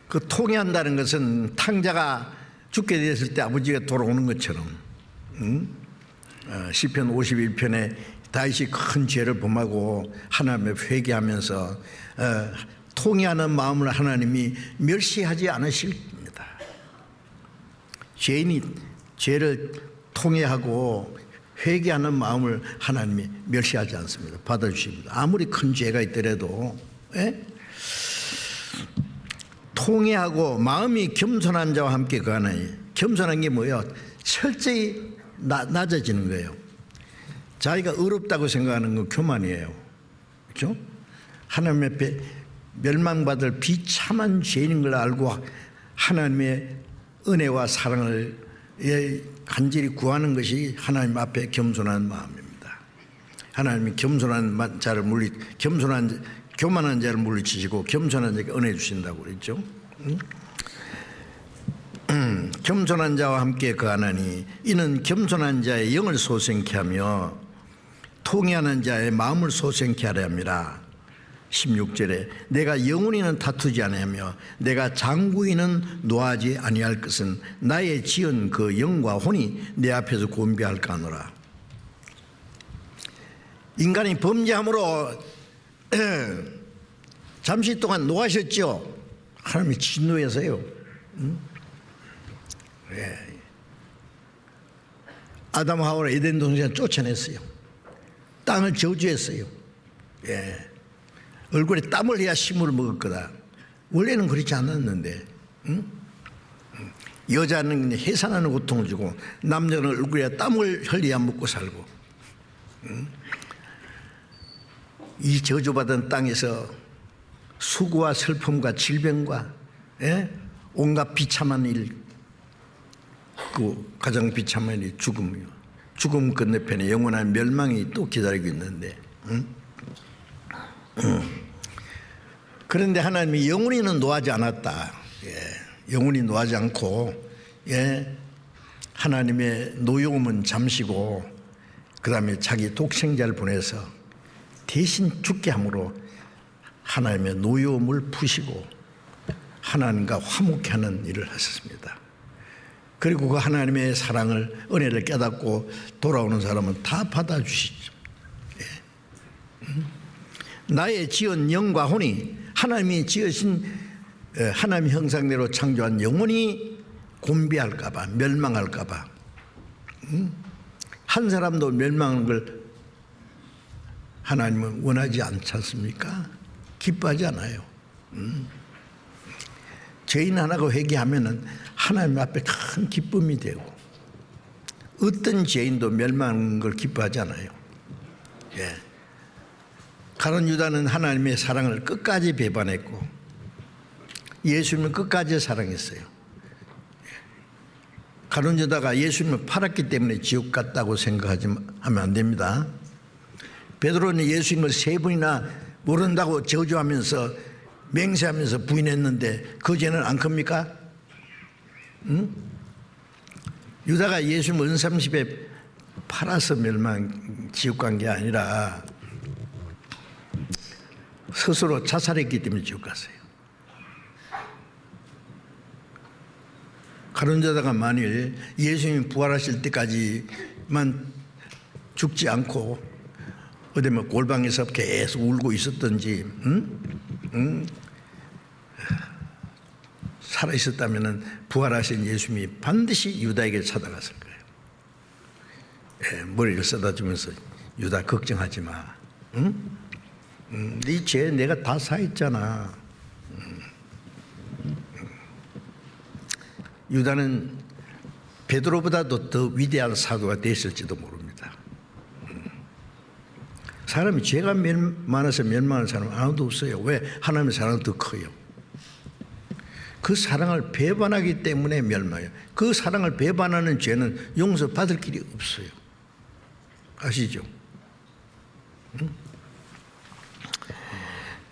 그 통회한다는 것은 탕자가 죽게 됐을 때 아버지가 돌아오는 것처럼, 시편 51편에 다윗이 큰 죄를 범하고 하나님을 회개하면서 통회하는 마음을 하나님이 멸시하지 않으십니다. 죄인이 죄를 통회하고 회개하는 마음을 하나님이 멸시하지 않습니다. 받아주십니다. 아무리 큰 죄가 있더라도. 통회하고 마음이 겸손한 자와 함께 거하나니, 겸손한 게 뭐예요? 철저히 낮아지는 거예요. 자기가 어렵다고 생각하는 건 교만이에요. 그렇죠? 하나님 앞에 멸망받을 비참한 죄인인 걸 알고 하나님의 은혜와 사랑을 간절히 구하는 것이 하나님 앞에 겸손한 마음입니다. 하나님이 겸손한 자를 교만한 자를 물리치시고 겸손한 자에게 은혜 주신다고 그랬죠. 겸손한 자와 함께 거하나니 이는 겸손한 자의 영을 소생케 하며 통회하는 자의 마음을 소생케 하려 함이라. 16절에 내가 영원히는 다투지 아니하며 내가 장구이는 노하지 아니할 것은 나의 지은 그 영과 혼이 내 앞에서 곤비할까 하노라. 인간이 범죄함으로 잠시 동안 노하셨죠. 하나님이 진노해서요. 아담 하와를 에덴 동산에 쫓아냈어요. 땅을 저주했어요. 얼굴에 땀을 흘려야 식물을 먹을 거다. 원래는 그렇지 않았는데, 여자는 해산하는 고통을 주고 남자는 얼굴에 땀을 흘려야 먹고 살고, 이 저주받은 땅에서 수고와 슬픔과 질병과 온갖 비참한 일, 그 가장 비참한 일 죽음이요. 죽음 건너편에 영원한 멸망이 또 기다리고 있는데, 그런데 하나님이 영원히는 노하지 않았다. 영원히 노하지 않고 하나님의 노여움은 잠시고 그 다음에 자기 독생자를 보내서 대신 죽게 함으로 하나님의 노여움을 푸시고 하나님과 화목케 하는 일을 하셨습니다. 그리고 그 하나님의 사랑을, 은혜를 깨닫고 돌아오는 사람은 다 받아주시죠. 나의 지은 영과 혼이, 하나님이 지으신 하나님 형상대로 창조한 영혼이 곤비할까봐, 멸망할까봐, 한 사람도 멸망하는 걸 하나님은 원하지 않지 않습니까? 기뻐하지 않아요. 죄인 하나가 회개하면은 하나님 앞에 큰 기쁨이 되고, 어떤 죄인도 멸망하는 걸 기뻐하지 않아요. 가룟 유다는 하나님의 사랑을 끝까지 배반했고 예수님을 끝까지 사랑했어요. 가룟 유다가 예수님을 팔았기 때문에 지옥 갔다고 생각하면 안 됩니다. 베드로는 예수님을 3번이나 모른다고 저주하면서 맹세하면서 부인했는데 그 죄는 안 큽니까? 유다가 예수님을 은삼십에 팔아서 지옥 간 게 아니라 스스로 자살했기 때문에 지옥 갔어요. 가룟 유다가 만일 예수님이 부활하실 때까지만 죽지 않고 어디 뭐 골방에서 계속 울고 있었던지 살아 있었다면은 부활하신 예수님이 반드시 유다에게 찾아갔을 거예요. 머리를 쏟아주면서 유다 걱정하지 마. 네 죄 내가 다 사했잖아. 유다는 베드로보다도 더 위대한 사도가 됐을지도 모릅니다. 사람이 죄가 많아서 멸망하는 사람은 아무도 없어요. 왜? 하나님의 사랑은 더 커요. 그 사랑을 배반하기 때문에 멸망해요. 그 사랑을 배반하는 죄는 용서받을 길이 없어요. 아시죠?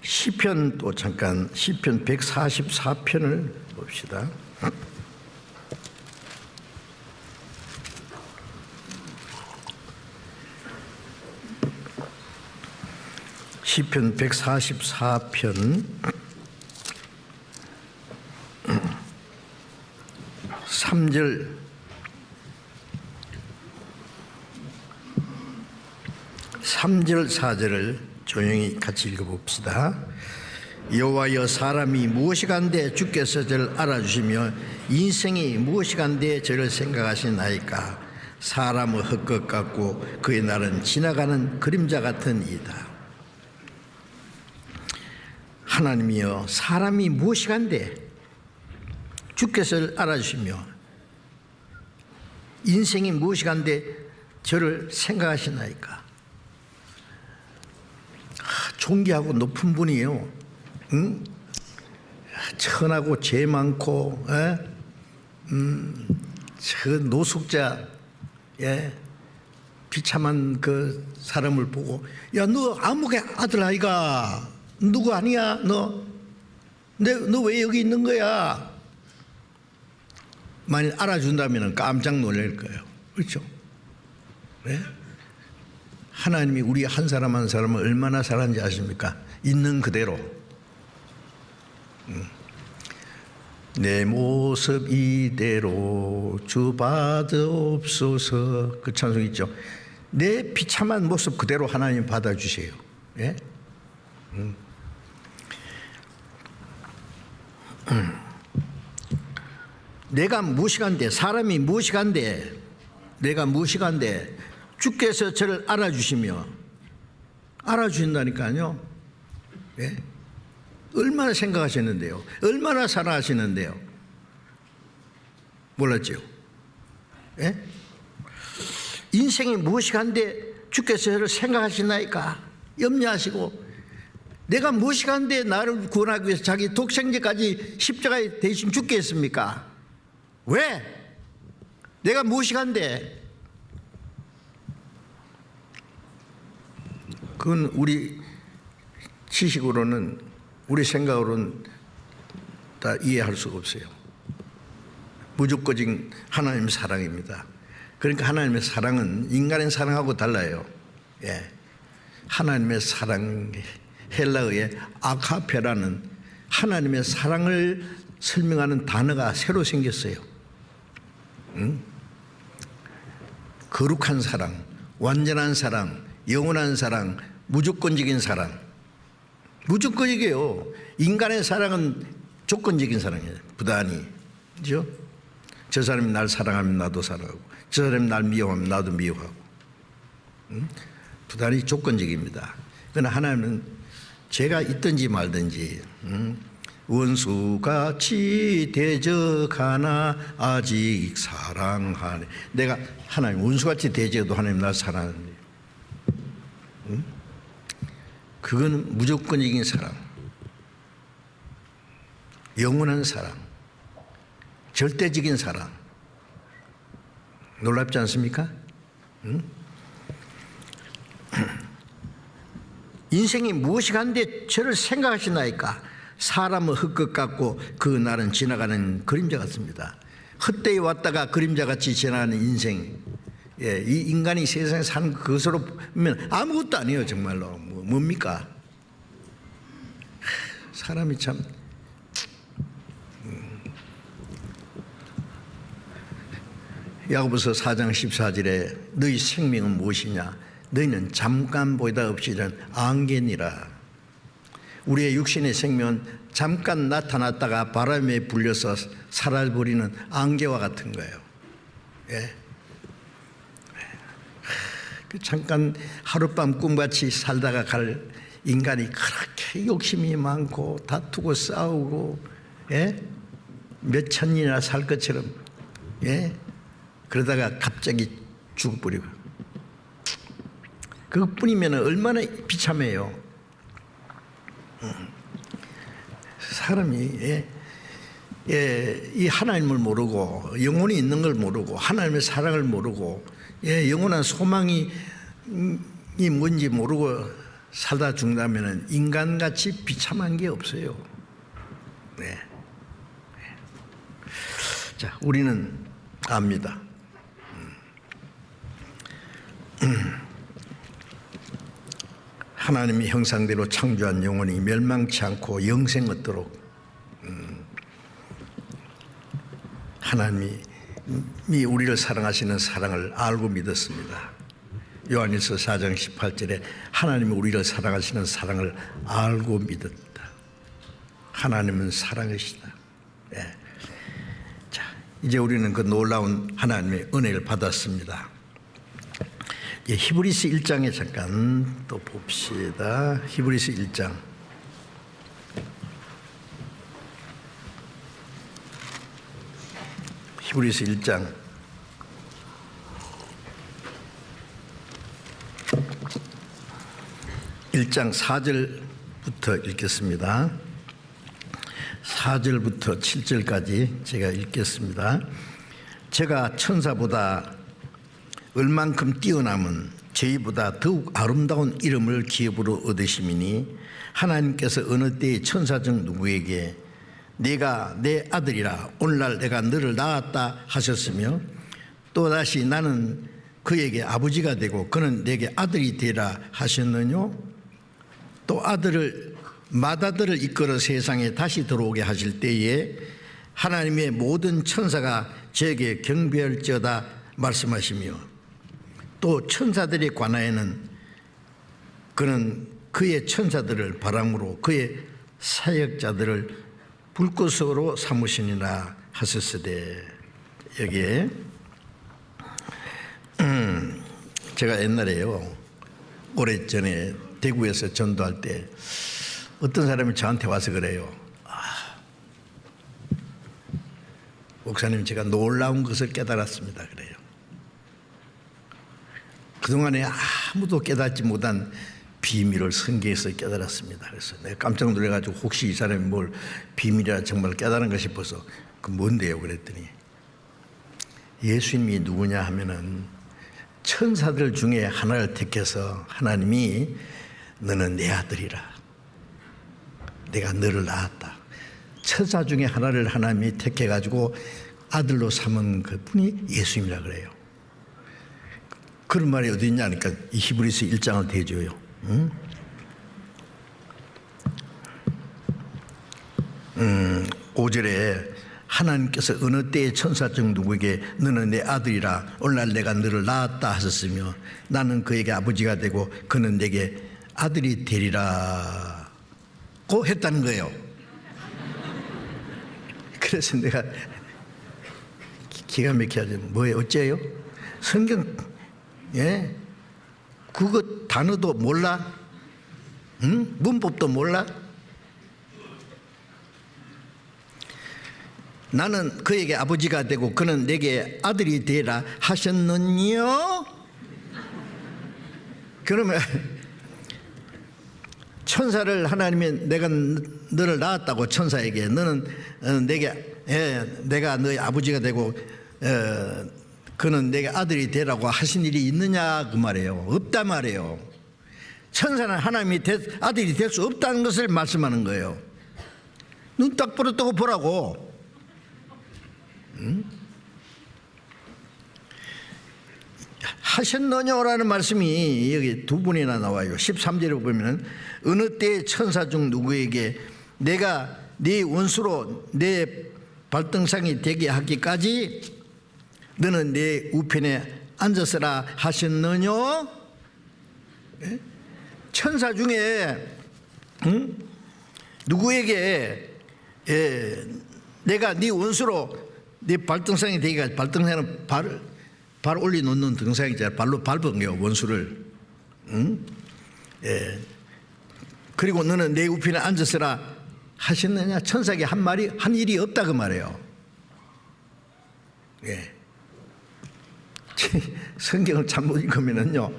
시편 또 잠깐, 시편 144편을 봅시다. 시편 144편 3절 3절 4절을 조용히 같이 읽어봅시다. 여호와여, 사람이 무엇이간데 주께서 저를 알아주시며 인생이 무엇이간데 저를 생각하시나이까. 사람은 헛것 같고 그의 날은 지나가는 그림자 같은 이다. 하나님이여, 사람이 무엇이간데 주께서 저를 알아주시며 인생이 무엇이간데 저를 생각하시나이까. 존귀하고 높은 분이에요. 응? 천하고 죄 많고, 저 노숙자, 비참한 그 사람을 보고, 야, 너 아무개 아들 아이가? 누구 아니야? 너 왜 여기 있는 거야? 만일 알아준다면 깜짝 놀랄 거예요. 그렇죠? 네? 하나님이 우리 한 사람 한 사람을 얼마나 사랑하는지 아십니까? 있는 그대로. 내 모습 이대로 주 받으옵소서. 그 찬송 있죠? 내 비참한 모습 그대로 하나님 받아주세요. 예? 내가 무엇이간데, 사람이 무엇이간데, 내가 무엇이간데 주께서 저를 알아주시며, 알아주신다니까요. 예? 얼마나 생각하시는데요? 얼마나 사랑하시는데요? 몰랐죠? 예? 인생이 무엇이간데 주께서 저를 생각하시나이까. 염려하시고, 내가 무엇이간데 나를 구원하기 위해서 자기 독생자까지 십자가에 대신 죽게 했습니까? 왜? 내가 무엇이간데? 그건 우리 지식으로는, 우리 생각으로는 다 이해할 수가 없어요. 무조건적인 하나님의 사랑입니다. 그러니까 하나님의 사랑은 인간의 사랑하고 달라요. 예. 하나님의 사랑, 헬라어의 아카페라는 하나님의 사랑을 설명하는 단어가 새로 생겼어요. 거룩한 사랑, 완전한 사랑, 영원한 사랑, 무조건적인 사랑. 무조건적이에요. 인간의 사랑은 조건적인 사랑이에요. 부단히. 그죠? 저 사람이 날 사랑하면 나도 사랑하고, 저 사람이 날 미워하면 나도 미워하고. 부단히 조건적입니다. 그러나 하나님은 죄가 있든지 말든지, 원수같이 대적하나 아직 사랑하네. 내가 하나님 원수같이 대적해도 하나님 날 사랑하는데, 그건 무조건적인 사랑, 영원한 사랑, 절대적인 사랑. 놀랍지 않습니까? 인생이 무엇이간데 저를 생각하시나이까. 사람은 헛것 같고 그 날은 지나가는 그림자 같습니다. 헛되이 왔다가 그림자같이 지나가는 인생. 예, 이 인간이 세상에 사는 것으로 보면 아무것도 아니에요. 정말로. 뭡니까? 사람이 참 야고보서 4장 14절에 너희 생명은 무엇이냐? 너희는 잠깐 보이다 없이는 안개니라. 우리의 육신의 생명은 잠깐 나타났다가 바람에 불려서 사라져버리는 안개와 같은 거예요. 예. 잠깐 하룻밤 꿈같이 살다가 갈 인간이 그렇게 욕심이 많고 다투고 싸우고, 예? 몇천 년이나 살 것처럼, 예? 그러다가 갑자기 죽어버리고, 그것뿐이면 얼마나 비참해요. 사람이 이 하나님을 모르고 영혼이 있는 걸 모르고 하나님의 사랑을 모르고 영원한 소망이 뭔지 모르고 살다 죽는다면 인간같이 비참한 게 없어요. 네. 자, 우리는 압니다. 하나님의 형상대로 창조한 영혼이 멸망치 않고 영생 얻도록 하나님이 우리를 사랑하시는 사랑을 알고 믿었습니다. 요한일서 4장 18절에 하나님이 우리를 사랑하시는 사랑을 알고 믿었다. 하나님은 사랑이시다. 예. 자, 이제 우리는 그 놀라운 하나님의 은혜를 받았습니다. 예, 히브리서 1장에 잠깐 또 봅시다. 히브리서 1장. 히브리서 1장 1장 4절부터 읽겠습니다. 4절부터 7절까지 제가 읽겠습니다. 제가 천사보다 얼만큼 뛰어남은 저희보다 더욱 아름다운 이름을 기업으로 얻으심이니 하나님께서 어느 때에 천사 중 누구에게 네가 내 아들이라 오늘날 내가 너를 낳았다 하셨으며 또다시 나는 그에게 아버지가 되고 그는 내게 아들이 되라 하셨느뇨. 또 맏아들을 이끌어 세상에 다시 들어오게 하실 때에 하나님의 모든 천사가 저에게 경배할지어다 말씀하시며 또 천사들에 관하여는 그는 그의 천사들을 바람으로 그의 사역자들을 불꽃으로 삼으시니라 하셨으되. 여기에 제가 옛날에요 오래전에 대구에서 전도할 때 어떤 사람이 저한테 와서 그래요. 목사님 제가 놀라운 것을 깨달았습니다 그래요. 그동안에 아무도 깨닫지 못한 비밀을 성경에서 깨달았습니다. 그래서 내가 깜짝 놀라가지고 혹시 이 사람이 뭘 비밀이라 정말 깨달은 가 싶어서 그 뭔데요 그랬더니 예수님이 누구냐 하면은 천사들 중에 하나를 택해서 하나님이 너는 내 아들이라 내가 너를 낳았다. 천사 중에 하나를 하나님이 택해가지고 아들로 삼은 그 분이 예수님이라 그래요. 그런 말이 어디 있냐 하니까 이 히브리서 1장을 대줘요. 응? 5절에 하나님께서 어느 때에 천사 중 누구에게 너는 내 아들이라 오늘날 내가 너를 낳았다 하셨으며 나는 그에게 아버지가 되고 그는 내게 아들이 되리라고 했다는 거예요. 그래서 내가 기가 막히게 뭐예요 어째요? 성경 예? 그거 단어도 몰라? 응? 문법도 몰라? 나는 그에게 아버지가 되고 그는 내게 아들이 되라 하셨느뇨? 그러면 천사를 하나님이 내가 너를 낳았다고 천사에게 너는 내가 너의 아버지가 되고 그는 내게 아들이 되라고 하신 일이 있느냐 그 말이에요. 없단 말이에요. 천사는 하나님이 아들이 될 수 없다는 것을 말씀하는 거예요. 눈 딱 부릅뜨고 보라고. 응? 하셨느냐라는 말씀이 여기 두 번이나 나와요. 13절에 보면 어느 때 천사 중 누구에게 내가 네 원수로 내 발등상이 되게 하기까지 너는 내 우편에 앉았으라 하셨느냐? 예? 천사 중에 누구에게 내가 네 원수로 네 발등상이 되기까지 발등상은 발 올려놓는 등상이잖아요. 발로 밟은 거예요 원수를. 예. 그리고 너는 내 우편에 앉았으라 하셨느냐? 천사에게 한 일이 없다 그 말이에요. 예. 성경을 잘못 읽으면은요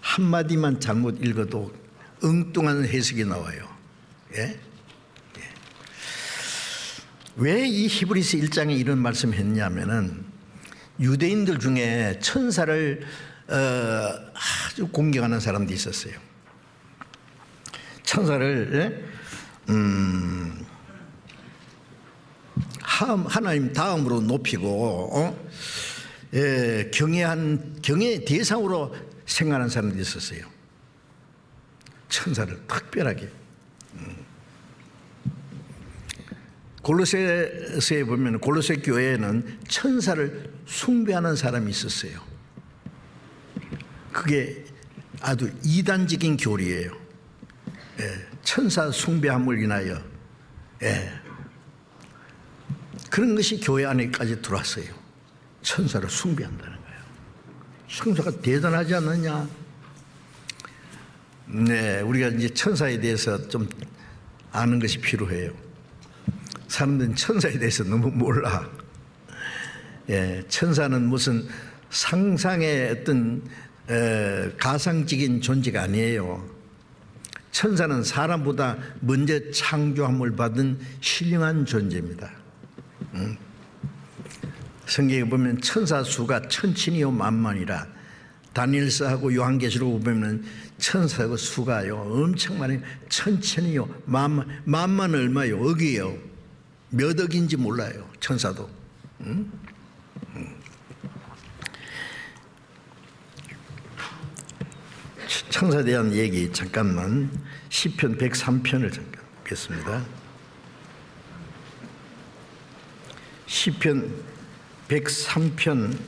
한마디만 잘못 읽어도 엉뚱한 해석이 나와요. 예? 예. 왜 이 히브리서 1장에 이런 말씀을 했냐면은 유대인들 중에 천사를 아주 공경하는 사람도 있었어요. 천사를 하나님 다음으로 높이고 경외의 대상으로 생각하는 사람들이 있었어요. 천사를 특별하게. 골로새서에 보면 골로새 교회에는 천사를 숭배하는 사람이 있었어요. 그게 아주 이단적인 교리예요. 천사 숭배함을 인하여 그런 것이 교회 안에까지 들어왔어요. 천사를 숭배한다는 거예요. 천사가 대단하지 않느냐? 네, 우리가 이제 천사에 대해서 좀 아는 것이 필요해요. 사람들은 천사에 대해서 너무 몰라. 천사는 무슨 상상의 어떤 가상적인 존재가 아니에요. 천사는 사람보다 먼저 창조함을 받은 신령한 존재입니다. 성경에 보면 천사 수가 천천이요 만만이라. 다니엘서하고 요한계시록 보면 천사의 수가요 엄청 많아요. 천천이요 만만 얼마요? 억이에요. 몇 억인지 몰라요. 천사도. 천사에 대한 얘기 잠깐만. 시편 103편을 잠깐 보겠습니다. 시편 103편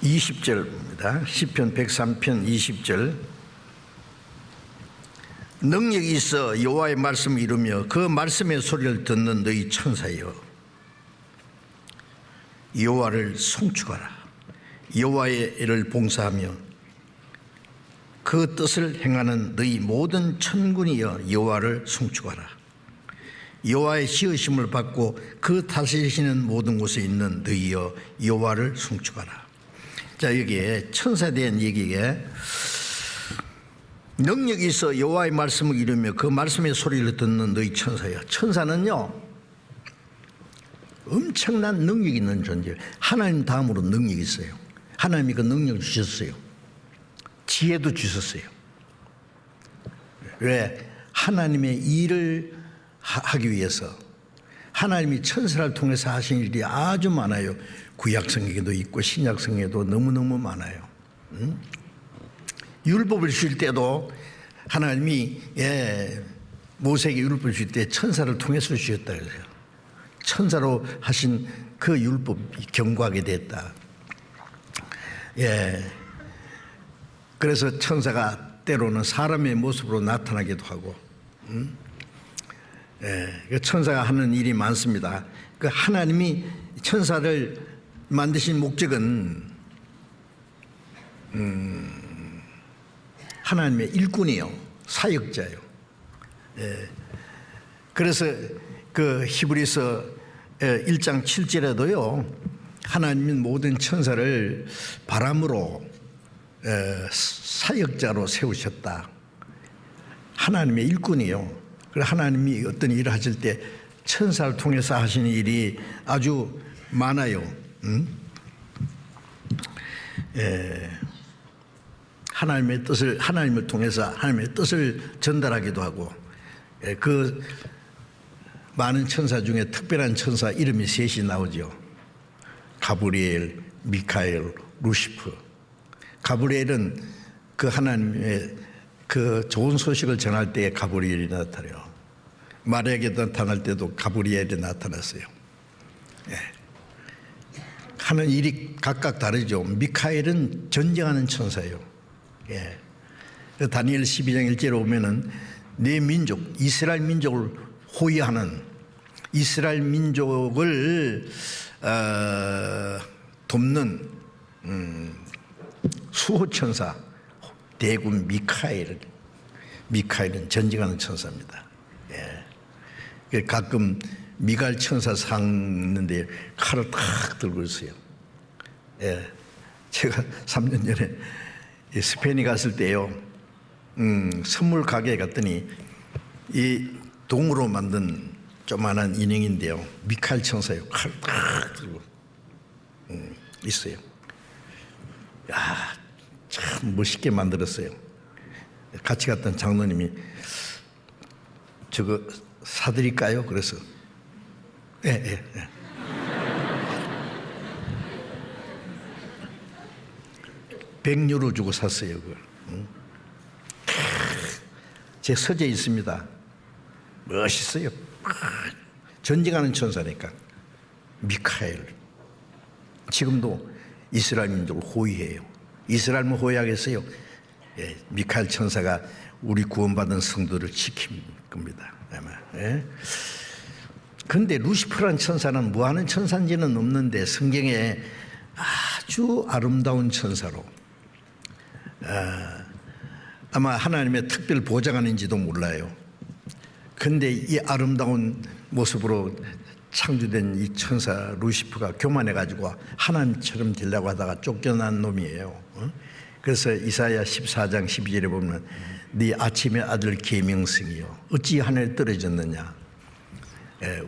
20절입니다. 시편 103편 20절. 능력이 있어 여호와의 말씀을 이루며 그 말씀의 소리를 듣는 너희 천사여, 여호와를 송축하라. 여호와의 애를 봉사하며 그 뜻을 행하는 너희 모든 천군이여, 여호와를 송축하라. 여호와의 지으심을 받고 그 다스리시는 모든 곳에 있는 너희여, 여호와를 송축하라. 자, 여기에 천사에 대한 얘기에 능력이 있어 여호와의 말씀을 이루며 그 말씀의 소리를 듣는 너희 천사여. 천사는요 엄청난 능력이 있는 존재예요. 하나님 다음으로 능력이 있어요. 하나님이 그 능력을 주셨어요. 지혜도 주셨어요. 왜? 하나님의 일을 하기 위해서. 하나님이 천사를 통해서 하신 일이 아주 많아요. 구약성경에도 있고 신약성경에도 너무너무 많아요. 율법을 주실 때도 하나님이 모세에게 율법을 주실 때 천사를 통해서 주셨다 그래요. 천사로 하신 그 율법이 경고하게 됐다. 그래서 천사가 때로는 사람의 모습으로 나타나기도 하고, 천사가 하는 일이 많습니다. 그 하나님이 천사를 만드신 목적은 하나님의 일꾼이요, 사역자요. 그래서 그 히브리서 1장 7절에도요, 하나님은 모든 천사를 바람으로 사역자로 세우셨다. 하나님의 일꾼이요. 그래서 하나님이 어떤 일을 하실 때 천사를 통해서 하시는 일이 아주 많아요. 하나님의 뜻을, 하나님을 통해서 하나님의 뜻을 전달하기도 하고, 그 많은 천사 중에 특별한 천사 이름이 셋이 나오죠. 가브리엘, 미카엘, 루시프. 가브리엘은 그 하나님의 그 좋은 소식을 전할 때에 가브리엘이 나타나요. 마리아에게 나타날 때도 가브리엘이 나타났어요. 하는 일이 각각 다르죠. 미카엘은 전쟁하는 천사예요. 다니엘 12장 1절에 보면은 내 민족, 이스라엘 민족을 호위하는, 이스라엘 민족을 돕는 수호천사 대군 미카엘은 전쟁하는 천사입니다. 가끔 미갈 천사 상 있는데 칼을 탁 들고 있어요. 제가 3년 전에 스페인에 갔을 때요, 선물 가게에 갔더니 이 동으로 만든 조그만한 인형인데요, 미카엘 천사요, 칼을 탁 들고 있어요. 야, 참 멋있게 만들었어요. 같이 갔던 장로님이 저거 사드릴까요? 그래서 예. 100유로 주고 샀어요. 그걸. 제 서재에 있습니다. 멋있어요. 전쟁하는 천사니까. 미카엘. 지금도 이스라엘 민족을 호위해요. 이스라엘만 호위하겠어요? 예, 미카엘 천사가 우리 구원받은 성도를 지킬 겁니다. 아마. 예. 그런데 루시퍼라는 천사는 뭐 하는 천사인지는 없는데 성경에 아주 아름다운 천사로 아마 하나님의 특별 보좌관인지도 몰라요. 그런데 이 아름다운 모습으로 창조된 이 천사 루시퍼가 교만해가지고 하나님처럼 되려고 하다가 쫓겨난 놈이에요. 그래서 이사야 14장 12절에 보면 네 아침의 아들 계명성이요 어찌 하늘에 떨어졌느냐.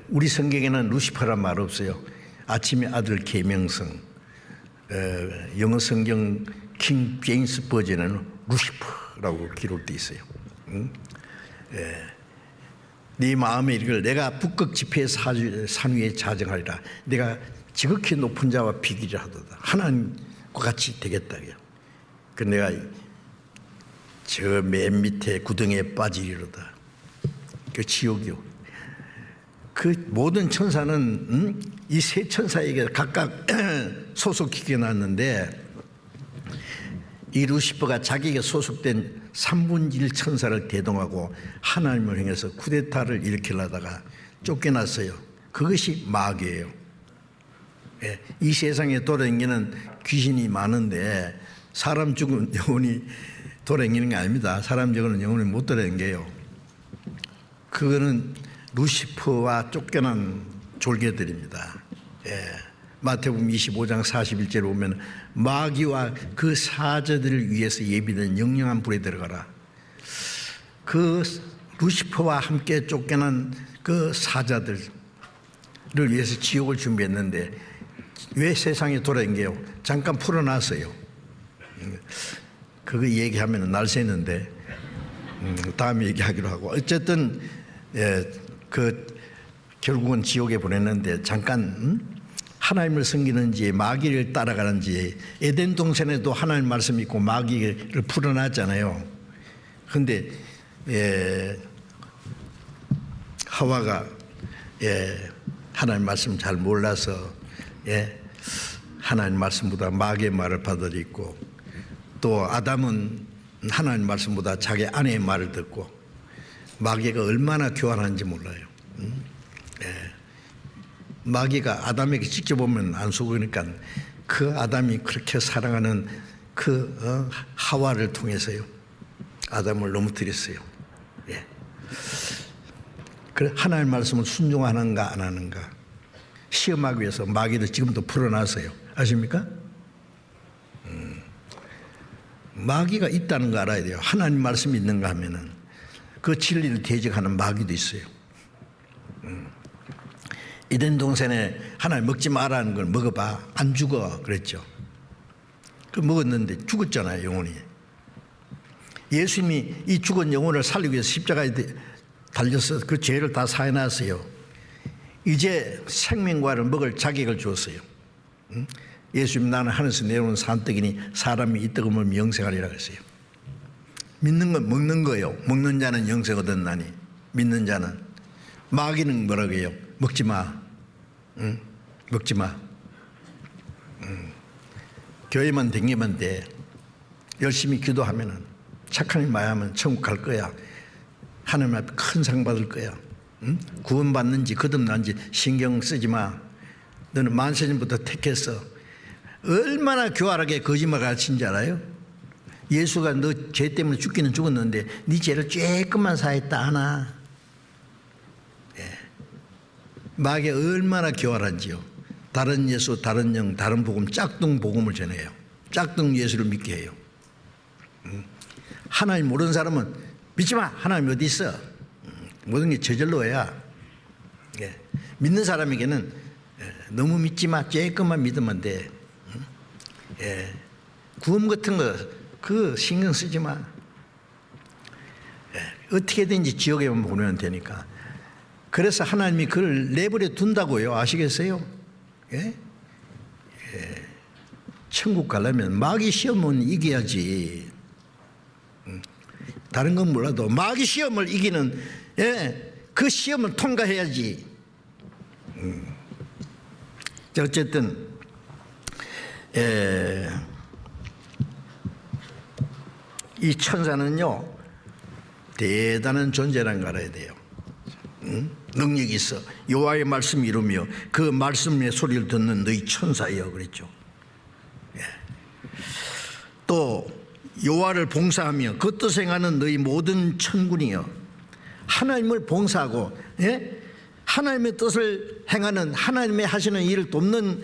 우리 성경에는 루시퍼란 말 없어요. 아침의 아들 계명성. 영어 성경 킹 제임스 버전에는 루시퍼라고 기록되어 있어요. 네 마음에 이르기를 내가 북극 지폐의 산 위에 자정하리라. 내가 지극히 높은 자와 비기를 하도다. 하나님과 같이 되겠다. 그 내가 저 맨 밑에 구덩이에 빠지리로다. 그 지옥이요. 그 모든 천사는 이 세 천사에게 각각 소속시켜 놨는데 이 루시퍼가 자기에게 소속된 3분의 1 천사를 대동하고 하나님을 향해서 쿠데타를 일으키려다가 쫓겨났어요. 그것이 마귀예요. 예, 이 세상에 돌아다니는 귀신이 많은데 사람 죽은 영혼이 돌아다니는 게 아닙니다. 사람 죽은 영혼이 못 돌아다니게요. 그거는 루시퍼와 쫓겨난 졸개들입니다. 예. 마태복음 25장 41절에 보면 마귀와 그 사자들을 위해서 예비된 영영한 불에 들어가라. 그 루시퍼와 함께 쫓겨난 그 사자들을 위해서 지옥을 준비했는데 왜 세상에 돌아다니게요? 잠깐 풀어놨어요. 그거 얘기하면 날 새는데 다음에 얘기하기로 하고 어쨌든 결국은 지옥에 보냈는데 잠깐 하나님을 섬기는지 마귀를 따라가는지 에덴 동산에도 하나님 말씀이 있고 마귀를 풀어놨잖아요. 그런데 하와가 하나님 말씀 잘 몰라서 하나님 말씀보다 마귀의 말을 받아들이고 또 아담은 하나님 말씀보다 자기 아내의 말을 듣고 마귀가 얼마나 교활한지 몰라요. 마귀가 아담에게 직접 보면 안 속으니까 그 아담이 그렇게 사랑하는 그 하와를 통해서요 아담을 넘어뜨렸어요. 예. 그래 하나님 말씀을 순종하는가 안 하는가 시험하기 위해서 마귀를 지금도 풀어놨어요. 아십니까? 마귀가 있다는 거 알아야 돼요. 하나님 말씀이 있는가 하면은 그 진리를 대적하는 마귀도 있어요. 에덴 동산에 하나님 먹지 말라는 걸 먹어봐. 안 죽어. 그랬죠. 그 먹었는데 죽었잖아요. 영혼이. 예수님이 이 죽은 영혼을 살리기 위해서 십자가에 달려서 그 죄를 다 사해놨어요. 이제 생명과를 먹을 자격을 주었어요. 예수님 나는 하늘에서 내려오는 산떡이니 사람이 이 떡을 먹으면 영생하리라 그랬어요. 믿는 건 먹는 거예요. 먹는 자는 영생 얻었나니 믿는 자는. 마귀는 뭐라고 해요? 먹지 마. 먹지 마. 교회만 댕기면 돼. 열심히 기도하면은 착한 일 많이 하면 천국 갈 거야. 하나님 앞에 큰 상 받을 거야. 구원받는지 거듭난지 신경 쓰지 마. 너는 만세전부터 택했어. 얼마나 교활하게 거짓말 가르친지 알아요? 예수가 너 죄 때문에 죽기는 죽었는데 네 죄를 조금만 사했다 하나. 마귀가 얼마나 교활한지요. 다른 예수, 다른 영, 다른 복음, 짝퉁 복음을 전해요. 짝퉁 예수를 믿게 해요. 하나님 모르는 사람은 믿지 마. 하나님 어디 있어? 모든 게 저절로야. 믿는 사람에게는 너무 믿지 마. 조금만 믿으면 돼. 구원 같은 거 그 신경 쓰지 마. 어떻게든지 지옥에만 보내면 되니까. 그래서 하나님이 그를 내버려 둔다고요. 아시겠어요? 천국 가려면 마귀 시험은 이겨야지. 다른 건 몰라도 마귀 시험을 이기는 그 시험을 통과해야지. 어쨌든 이 천사는요 대단한 존재라는 걸 알아야 돼요. 능력이 있어. 여호와의 말씀을 이루며 그 말씀의 소리를 듣는 너희 천사여 그랬죠. 또 여호와를 봉사하며 그 뜻을 행하는 너희 모든 천군이여. 하나님을 봉사하고 하나님의 뜻을 행하는 하나님의 하시는 일을 돕는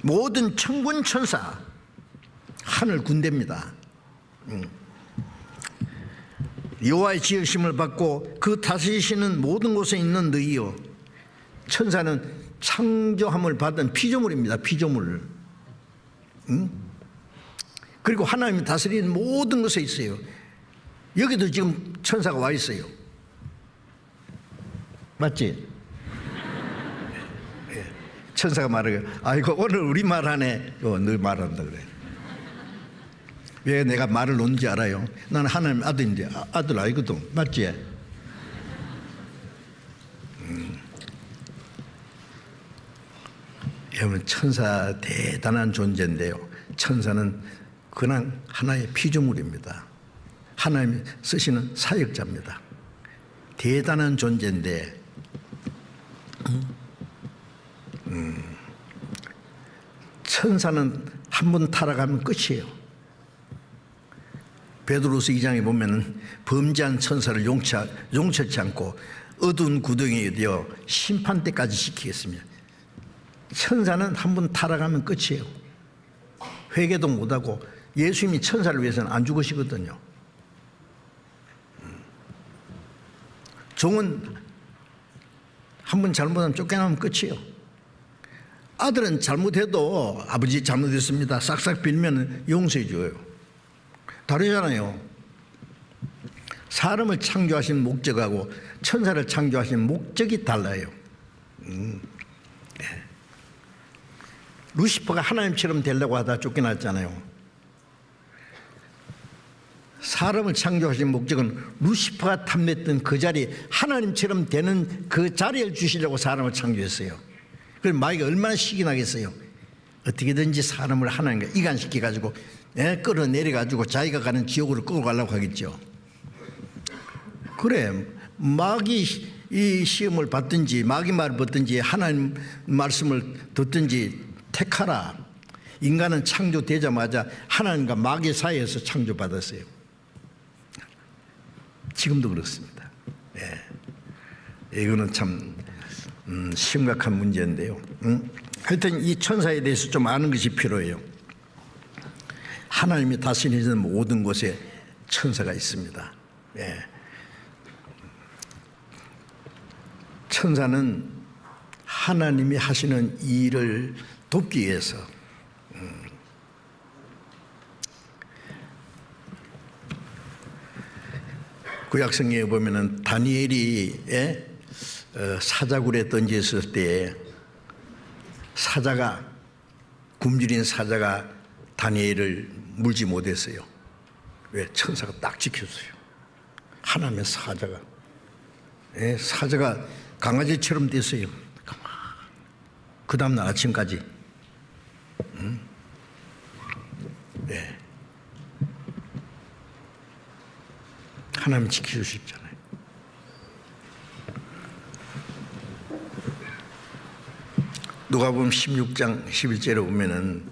모든 천군 천사, 하늘 군대입니다. 여호와의 지으심을 받고 그 다스리시는 모든 곳에 있는 너희여. 천사는 창조함을 받은 피조물입니다. 피조물. 그리고 하나님이 다스리는 모든 것에 있어요. 여기도 지금 천사가 와 있어요. 맞지? 천사가 말해요. 아이고 오늘 우리 말하네. 늘 말한다 그래. 왜 내가 말을 놓는지 알아요? 나는 하나님 아들인데 아들 아니거든. 맞지? 여러분 천사 대단한 존재인데요. 천사는 그냥 하나의 피조물입니다. 하나님이 쓰시는 사역자입니다. 대단한 존재인데 천사는 한 번 타락하면 끝이에요. 베드로서 2장에 보면 범죄한 천사를 용서치 않고 어두운 구덩이에 되어 심판 때까지 시키겠습니다. 천사는 한 번 타락하면 끝이에요. 회개도 못하고 예수님이 천사를 위해서는 안 죽으시거든요. 종은 한 번 잘못하면 쫓겨나면 끝이에요. 아들은 잘못해도 아버지 잘못했습니다 싹싹 빌면 용서해 줘요. 다르잖아요. 사람을 창조하신 목적하고 천사를 창조하신 목적이 달라요. 루시퍼가 하나님처럼 되려고 하다 쫓겨났잖아요. 사람을 창조하신 목적은 루시퍼가 탐냈던 그 자리, 하나님처럼 되는 그 자리를 주시려고 사람을 창조했어요. 그럼 마귀가 얼마나 시기 나겠어요. 어떻게든지 사람을 하나님과 이간시켜가지고 끌어내려가지고 자기가 가는 지옥으로 끌고 가려고 하겠죠. 그래, 마귀 이 시험을 받든지 마귀 말을 받든지 하나님 말씀을 듣든지 택하라. 인간은 창조되자마자 하나님과 마귀 사이에서 창조받았어요. 지금도 그렇습니다. 이거는 참 심각한 문제인데요. 하여튼 이 천사에 대해서 좀 아는 것이 필요해요. 하나님이 다스리는 모든 곳에 천사가 있습니다. 천사는 하나님이 하시는 일을 돕기 위해서 구약성경에 보면은 다니엘이 사자굴에 던졌을 때 사자가 굶주린 사자가 다니엘을 물지 못했어요. 왜? 천사가 딱 지켰어요. 하나님의 사자가 사자가 강아지처럼 됐어요. 그 다음날 아침까지. 하나님 지켜주시잖아요. 누가복음 16장 11절에 보면은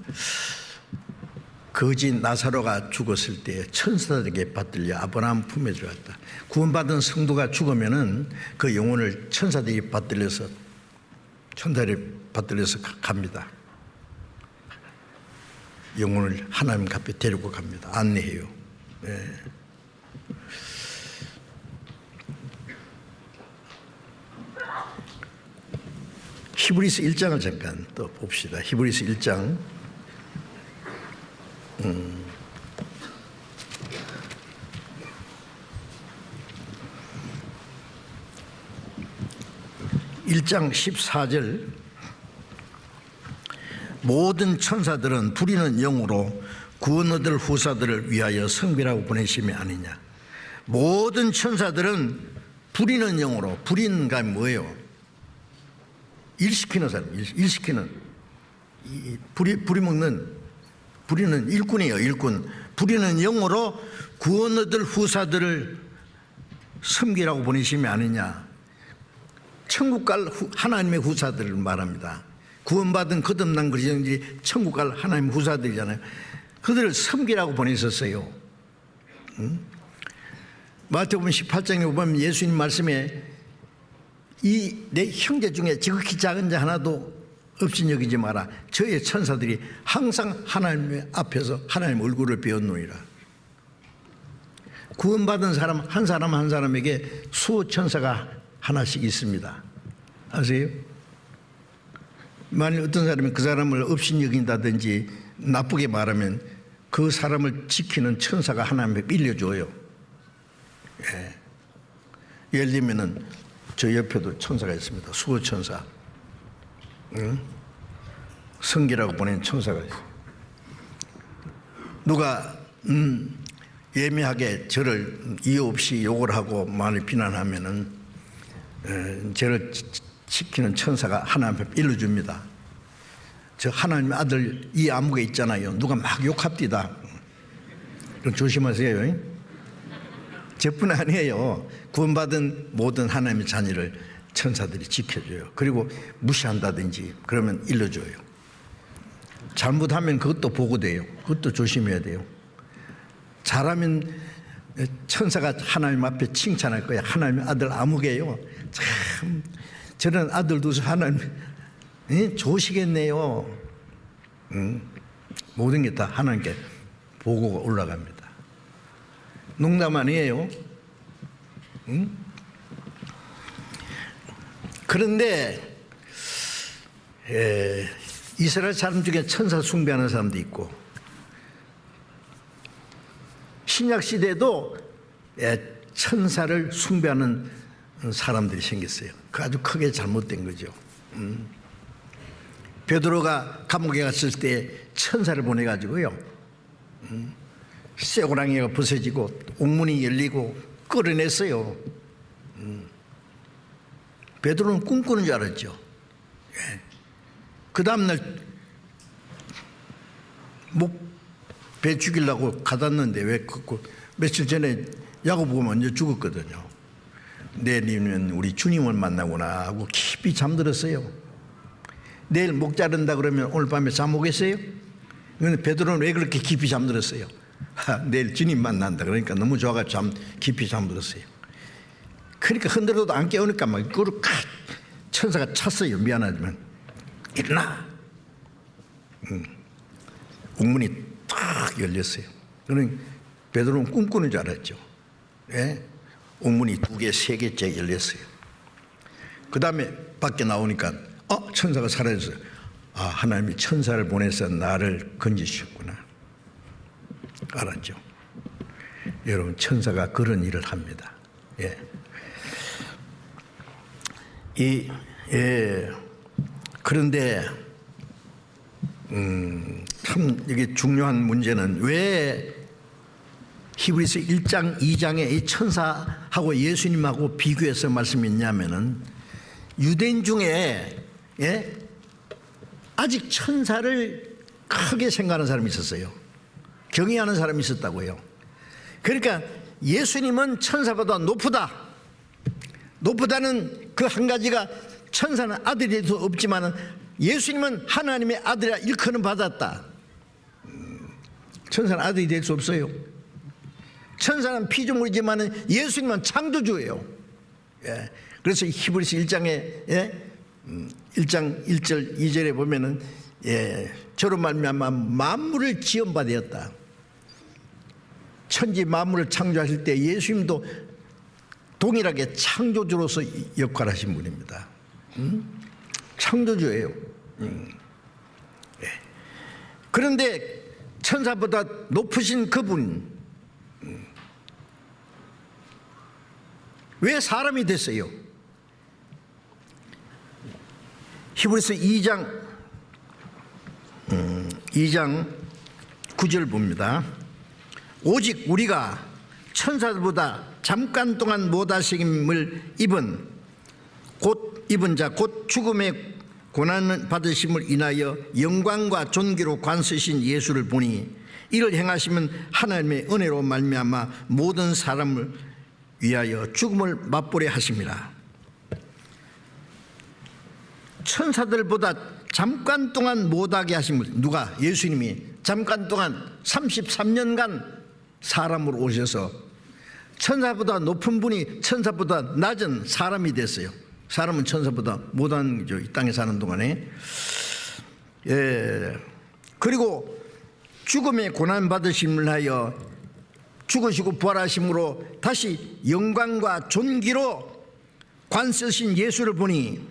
거지 나사로가 죽었을 때 천사들에게 받들려 아브라함 품에 들어갔다. 구원받은 성도가 죽으면은 그 영혼을 천사들이 받들려서 갑니다. 영혼을 하나님 곁에 데리고 갑니다. 안내해요. 히브리서 1장을 잠깐 또 봅시다. 히브리서 1장 1장 14절 모든 천사들은 부리는 영으로 구원 얻을 후사들을 위하여 성비라고 보내심이 아니냐. 모든 천사들은 부리는 영으로, 부리는 게 뭐예요? 일시키는 사람, 일시키는. 부리는 일꾼이에요. 일꾼. 부리는 영어로 구원 얻을 후사들을 섬기라고 보내심이 아니냐. 천국 갈 하나님의 후사들을 말합니다. 구원받은 거듭난 그리스도인들이 천국 갈 하나님의 후사들이잖아요. 그들을 섬기라고 보내셨어요. 마태복음 18장에 보면 예수님 말씀에 이 내 형제 중에 지극히 작은 자 하나도 없인 여기지 마라. 저의 천사들이 항상 하나님 앞에서 하나님 얼굴을 배웠노니라. 구원받은 사람 한 사람에게 수호 천사가 하나씩 있습니다. 아세요? 만일 어떤 사람이 그 사람을 없인 여긴다든지 나쁘게 말하면 그 사람을 지키는 천사가 하나님께 빌려줘요. 예. 예를 들면은 저 옆에도 천사가 있습니다. 수호 천사. 성기라고 보낸 천사가 있어요. 누가 예매하게 저를 이유 없이 욕을 하고 많이 비난하면은 저를 지키는 천사가 하나님 앞에 일러줍니다. 저 하나님의 아들 이 암흑에 있잖아요. 누가 막 욕합디다. 그럼 조심하세요. 저뿐 아니에요. 구원받은 모든 하나님의 자녀를 천사들이 지켜줘요. 그리고 무시한다든지 그러면 일러줘요. 잘못하면 그것도 보고돼요. 그것도 조심해야 돼요. 잘하면 천사가 하나님 앞에 칭찬할 거야. 하나님의 아들 암흑이에요. 참 저런 아들 두서 하나님 좋으시겠네요. 모든 게 다 하나님께 보고가 올라갑니다. 농담 아니에요. 그런데 이스라엘 사람 중에 천사 숭배하는 사람도 있고 신약 시대에도 천사를 숭배하는 사람들이 생겼어요. 그 아주 크게 잘못된 거죠. 베드로가 감옥에 갔을 때 천사를 보내가지고요. 쇠고랑이가 부서지고 옥문이 열리고 끌어냈어요. 베드로는 꿈꾸는 줄 알았죠. 그 다음날 배 죽이려고 가뒀는데 왜 며칠 전에 야고보가 먼저 죽었거든요. 내일이면 우리 주님을 만나구나 하고 깊이 잠들었어요. 내일 목 자른다 그러면 오늘 밤에 잠 오겠어요? 그런데 베드로는 왜 그렇게 깊이 잠들었어요? 내일 주님 만난다 그러니까 너무 좋아가지고 깊이 잠들었어요. 그러니까 흔들어도 안 깨우니까 막 그걸 천사가 찼어요. 미안하지만 일어나. 옥문이 탁 열렸어요. 그러니 베드로는 꿈꾸는 줄 알았죠. 예? 옥문이 2개, 3개째 열렸어요. 그 다음에 밖에 나오니까 천사가 사라졌어요. 아, 하나님이 천사를 보내서 나를 건지셨구나. 알았죠. 여러분 천사가 그런 일을 합니다. 예. 그런데 참 이게 중요한 문제는 왜 히브리서 1장 2장에 이 천사하고 예수님하고 비교해서 말씀했냐면은 유대인 중에 아직 천사를 크게 생각하는 사람이 있었어요. 경외하는 사람이 있었다고요. 그러니까 예수님은 천사보다 높다는 그 한 가지가 천사는 아들이 될 수 없지만 예수님은 하나님의 아들이라 일컬음 받았다. 천사는 아들이 될 수 없어요. 천사는 피조물이지만 예수님은 창조주예요. 그래서 히브리서 1장에 1장 1절 2절에 보면은 저로 말미암아 만물을 지음받았다. 천지 만물을 창조하실 때 예수님도 동일하게 창조주로서 역할하신 분입니다. 창조주예요. 그런데 천사보다 높으신 그분 왜 사람이 됐어요? 히브리서 2장 9절 봅니다. 오직 우리가 천사들보다 잠깐 동안 모다심을 입은 자 곧 죽음의 고난 받으심을 인하여 영광과 존귀로 관세신 예수를 보니 이를 행하시면 하나님의 은혜로 말미암아 모든 사람을 위하여 죽음을 맛보려 하심이라. 천사들보다 잠깐 동안 못하게 하심을, 누가? 예수님이 잠깐 동안 33년간 사람으로 오셔서 천사보다 높은 분이 천사보다 낮은 사람이 됐어요. 사람은 천사보다 못한 거죠, 이 땅에 사는 동안에. 그리고 죽음의 고난 받으심을 하여 죽으시고 부활하심으로 다시 영광과 존귀로 관세신 예수를 보니,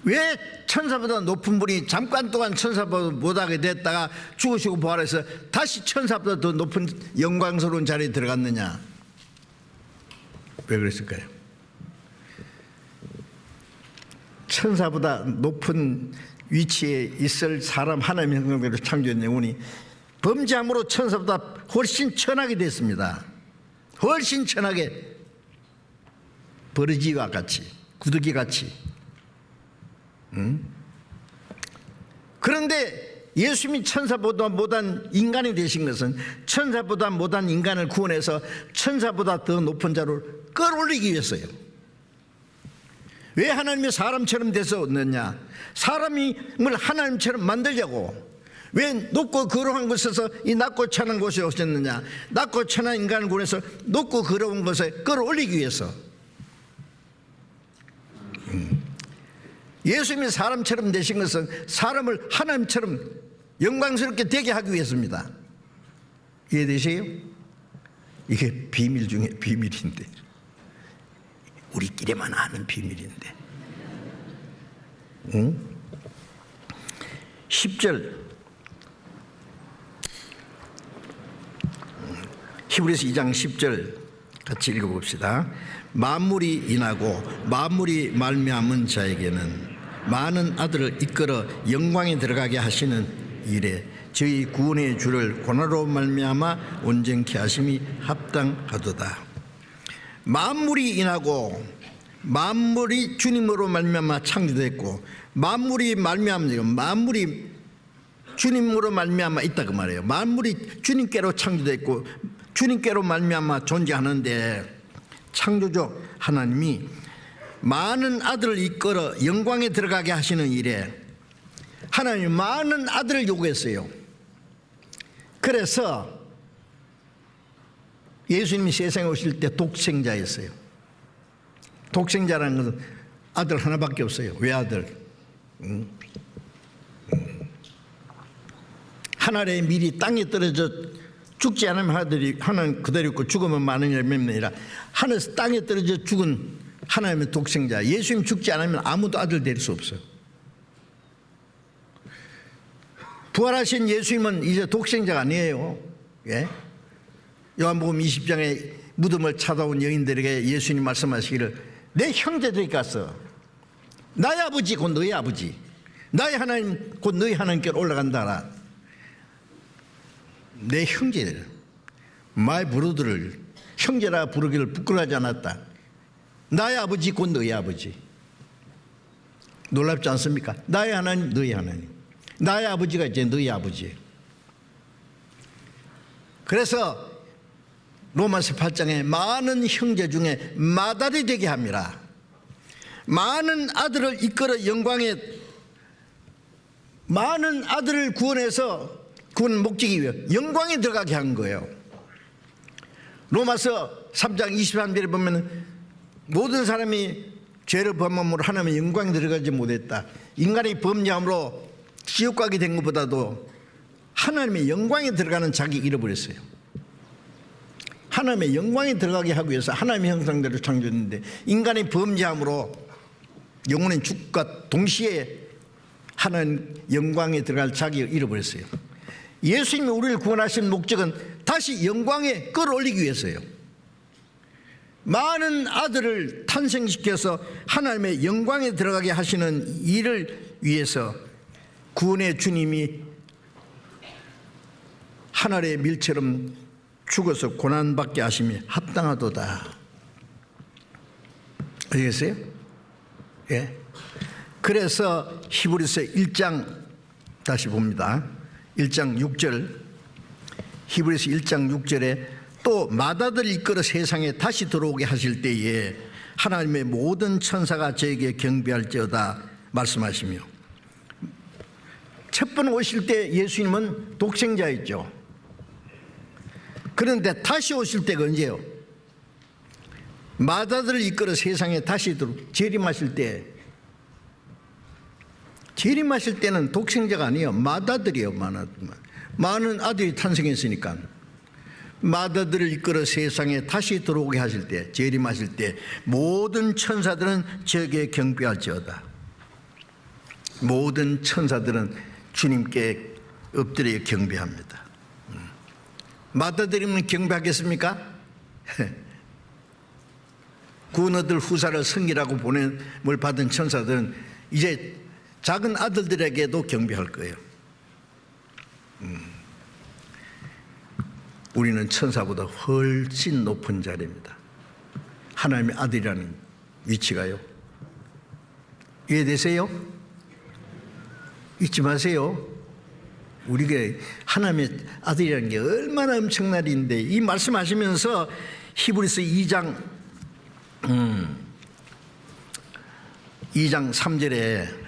왜 천사보다 높은 분이 잠깐 동안 천사보다 못하게 됐다가 죽으시고 부활해서 다시 천사보다 더 높은 영광스러운 자리에 들어갔느냐? 왜 그랬을까요? 천사보다 높은 위치에 있을 사람, 하나님의 형상대로 창조된 영혼이 범죄함으로 천사보다 훨씬 천하게 됐습니다. 훨씬 천하게, 버러지와 같이, 구더기 같이. 그런데 예수님이 천사보다 못한 인간이 되신 것은 천사보다 못한 인간을 구원해서 천사보다 더 높은 자로 끌어올리기 위해서요. 왜 하나님이 사람처럼 돼서 얻느냐? 사람을 하나님처럼 만들려고. 왜 높고 거룩한 곳에서 이 낮고 천한 곳에 오셨느냐? 낮고 천한 인간을 구원해서 높고 거룩한 곳에 끌어올리기 위해서. 예수님이 사람처럼 되신 것은 사람을 하나님처럼 영광스럽게 되게 하기 위해서입니다. 이해되세요? 이게 비밀 중에 비밀인데, 우리끼리만 아는 비밀인데. 10절 히브리서 2장 10절 같이 읽어봅시다. 만물이 인하고 만물이 말미암은 자에게는 많은 아들을 이끌어 영광에 들어가게 하시는 일에 저희 구원의 주를 고난으로 말미암아 온전케 하심이 합당하도다. 만물이 인하고 만물이 주님으로 말미암아 창조됐고, 만물이 말미암는, 만물이 주님으로 말미암아 있다 그 말이에요. 만물이 주님께로 창조됐고 주님께로 말미암아 존재하는데, 창조주 하나님이 많은 아들을 이끌어 영광에 들어가게 하시는 일에 하나님이 많은 아들을 요구했어요. 그래서 예수님이 세상에 오실 때 독생자였어요. 독생자라는 것은 아들 하나밖에 없어요. 외아들. 하늘의 밀이 땅에 떨어져 죽지 않으면 하나는 그대로 있고 죽으면 많은 열매입니다. 하늘에서 땅에 떨어져 죽은 하나님의 독생자, 예수님 죽지 않으면 아무도 아들 될 수 없어요. 부활하신 예수님은 이제 독생자가 아니에요. 예? 요한복음 20장에 무덤을 찾아온 여인들에게 예수님 말씀하시기를, 내 형제들이 가서 나의 아버지 곧 너의 아버지, 나의 하나님 곧 너의 하나님께로 올라간다라. 내 형제들, my brother를 형제라 부르기를 부끄러워하지 않았다. 나의 아버지 곧 너의 아버지. 놀랍지 않습니까? 나의 하나님, 너의 하나님. 나의 아버지가 이제 너의 아버지예요. 그래서 로마서 8장에 많은 형제 중에 맏아들이 되게 합니다. 많은 아들을 이끌어 영광에, 많은 아들을 구원해서 구원 목적이 위해 영광에 들어가게 한 거예요. 로마서 3장 23절에 보면 모든 사람이 죄를 범함으로 하나님의 영광에 들어가지 못했다. 인간의 범죄함으로 지옥 가게 된 것보다도 하나님의 영광에 들어가는 자기 잃어버렸어요. 하나님의 영광에 들어가게 하기 위해서 하나님의 형상대로 창조했는데 인간의 범죄함으로 영혼의 죽과 동시에 하나님 영광에 들어갈 자기를 잃어버렸어요. 예수님이 우리를 구원하신 목적은 다시 영광에 끌어올리기 위해서요. 많은 아들을 탄생시켜서 하나님의 영광에 들어가게 하시는 일을 위해서 구원의 주님이 하늘의 밀처럼 죽어서 고난받게 하심이 합당하도다. 아시겠어요? 예. 그래서 히브리서 1장 다시 봅니다. 1장 6절, 히브리서 1장 6절에 또 마다들 이끌어 세상에 다시 들어오게 하실 때에 하나님의 모든 천사가 저에게 경배할지어다 말씀하시며, 첫 번 오실 때 예수님은 독생자였죠. 그런데 다시 오실 때가 언제요? 마다들을 이끌어 세상에 다시 재림하실 때, 재림하실 때는 독생자가 아니에요. 마다들이에요. 많은 아들이 탄생했으니까. 마다들을 이끌어 세상에 다시 들어오게 하실 때, 재림하실 때 모든 천사들은 저에게 경배할지어다. 모든 천사들은 주님께 엎드려 경배합니다. 마다들이면 경배하겠습니까? 구원 얻을 후사를 성이라고 보냄을 받은 천사들은 이제 작은 아들들에게도 경배할 거예요. 우리는 천사보다 훨씬 높은 자리입니다. 하나님의 아들이라는 위치가요. 이해되세요? 잊지 마세요. 우리가 하나님의 아들이라는 게 얼마나 엄청난 일인데, 이 말씀하시면서 히브리서 2장 3절에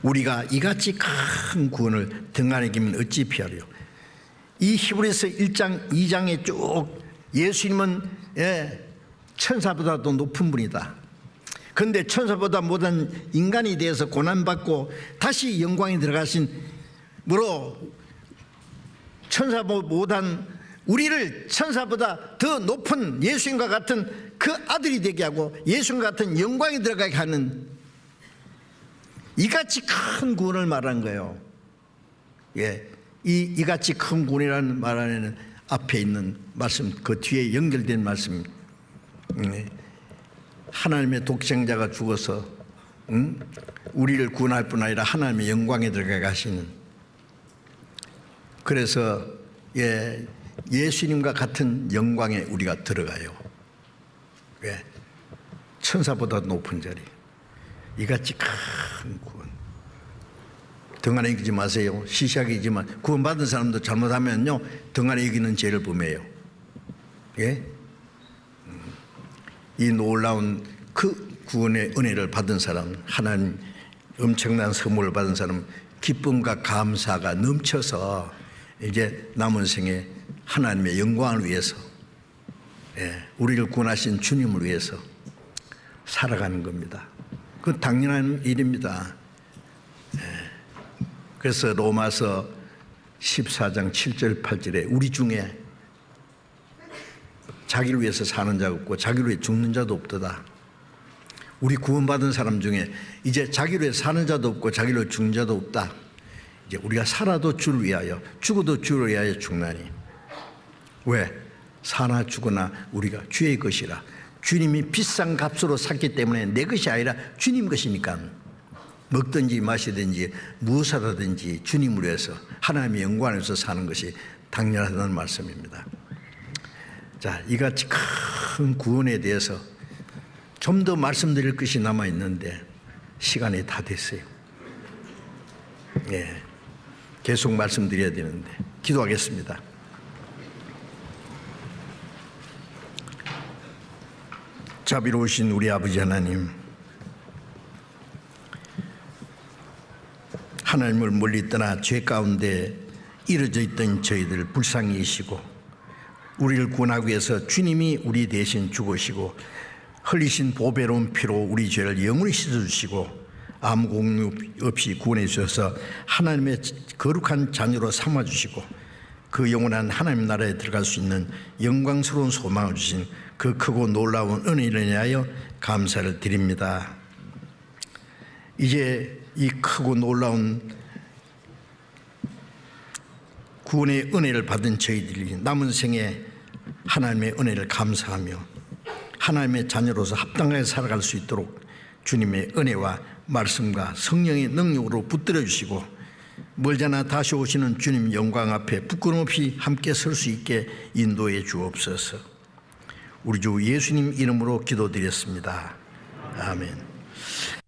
우리가 이같이 큰 구원을 등한히 기면 어찌 피하리요. 이 히브리서 1장 2장에 쭉 예수님은 천사보다도 높은 분이다. 그런데 천사보다 못한 인간이 되어서 고난받고 다시 영광에 들어가신 무로 천사보다 못한 우리를 천사보다 더 높은 예수님과 같은 그 아들이 되게 하고 예수님과 같은 영광에 들어가게 하는 이같이 큰 구원을 말한 거예요. 이같이 큰 구원이라는 말 안에는 앞에 있는 말씀, 그 뒤에 연결된 말씀, 하나님의 독생자가 죽어서 우리를 구원할 뿐 아니라 하나님의 영광에 들어가게 하시는, 그래서 예수님과 같은 영광에 우리가 들어가요. 천사보다 높은 자리, 이같이 큰 구원. 등한에 이기지 마세요. 시시하게 이기지만 구원받은 사람도 잘못하면요 등한에 이기는 죄를 범해요. 이 놀라운 그 구원의 은혜를 받은 사람, 하나님 엄청난 선물을 받은 사람, 기쁨과 감사가 넘쳐서 이제 남은 생에 하나님의 영광을 위해서, 우리를 구원하신 주님을 위해서 살아가는 겁니다. 그건 당연한 일입니다. 그래서 로마서 14장 7절 8절에 우리 중에 자기를 위해서 사는 자가 없고 자기를 위해 죽는 자도 없도다. 우리 구원받은 사람 중에 이제 자기를 위해 사는 자도 없고 자기를 위해 죽는 자도 없다. 이제 우리가 살아도 주를 위하여, 죽어도 주를 위하여 죽나니. 왜? 사나 죽으나 우리가 주의 것이라. 주님이 비싼 값으로 샀기 때문에 내 것이 아니라 주님 것이니까 먹든지 마시든지 무엇을 하든지 주님을 위해서, 하나님의 영광을 위해서 사는 것이 당연하다는 말씀입니다. 자, 이같이 큰 구원에 대해서 좀 더 말씀드릴 것이 남아 있는데 시간이 다 됐어요. 계속 말씀드려야 되는데 기도하겠습니다. 자비로우신 우리 아버지 하나님, 하나님을 멀리 떠나 죄 가운데 이루어져 있던 저희들을 불쌍히 여기시고 우리를 구원하기 위해서 주님이 우리 대신 죽으시고 흘리신 보배로운 피로 우리 죄를 영원히 씻어주시고 아무 공유 없이 구원해 주셔서 하나님의 거룩한 자녀로 삼아주시고 그 영원한 하나님 나라에 들어갈 수 있는 영광스러운 소망을 주신 그 크고 놀라운 은혜를 인하여 감사를 드립니다. 이제 이 크고 놀라운 구원의 은혜를 받은 저희들이 남은 생에 하나님의 은혜를 감사하며 하나님의 자녀로서 합당하게 살아갈 수 있도록 주님의 은혜와 말씀과 성령의 능력으로 붙들어 주시고 멀잖아 다시 오시는 주님 영광 앞에 부끄럼 없이 함께 설 수 있게 인도해 주옵소서. 우리 주 예수님 이름으로 기도드렸습니다. 아멘.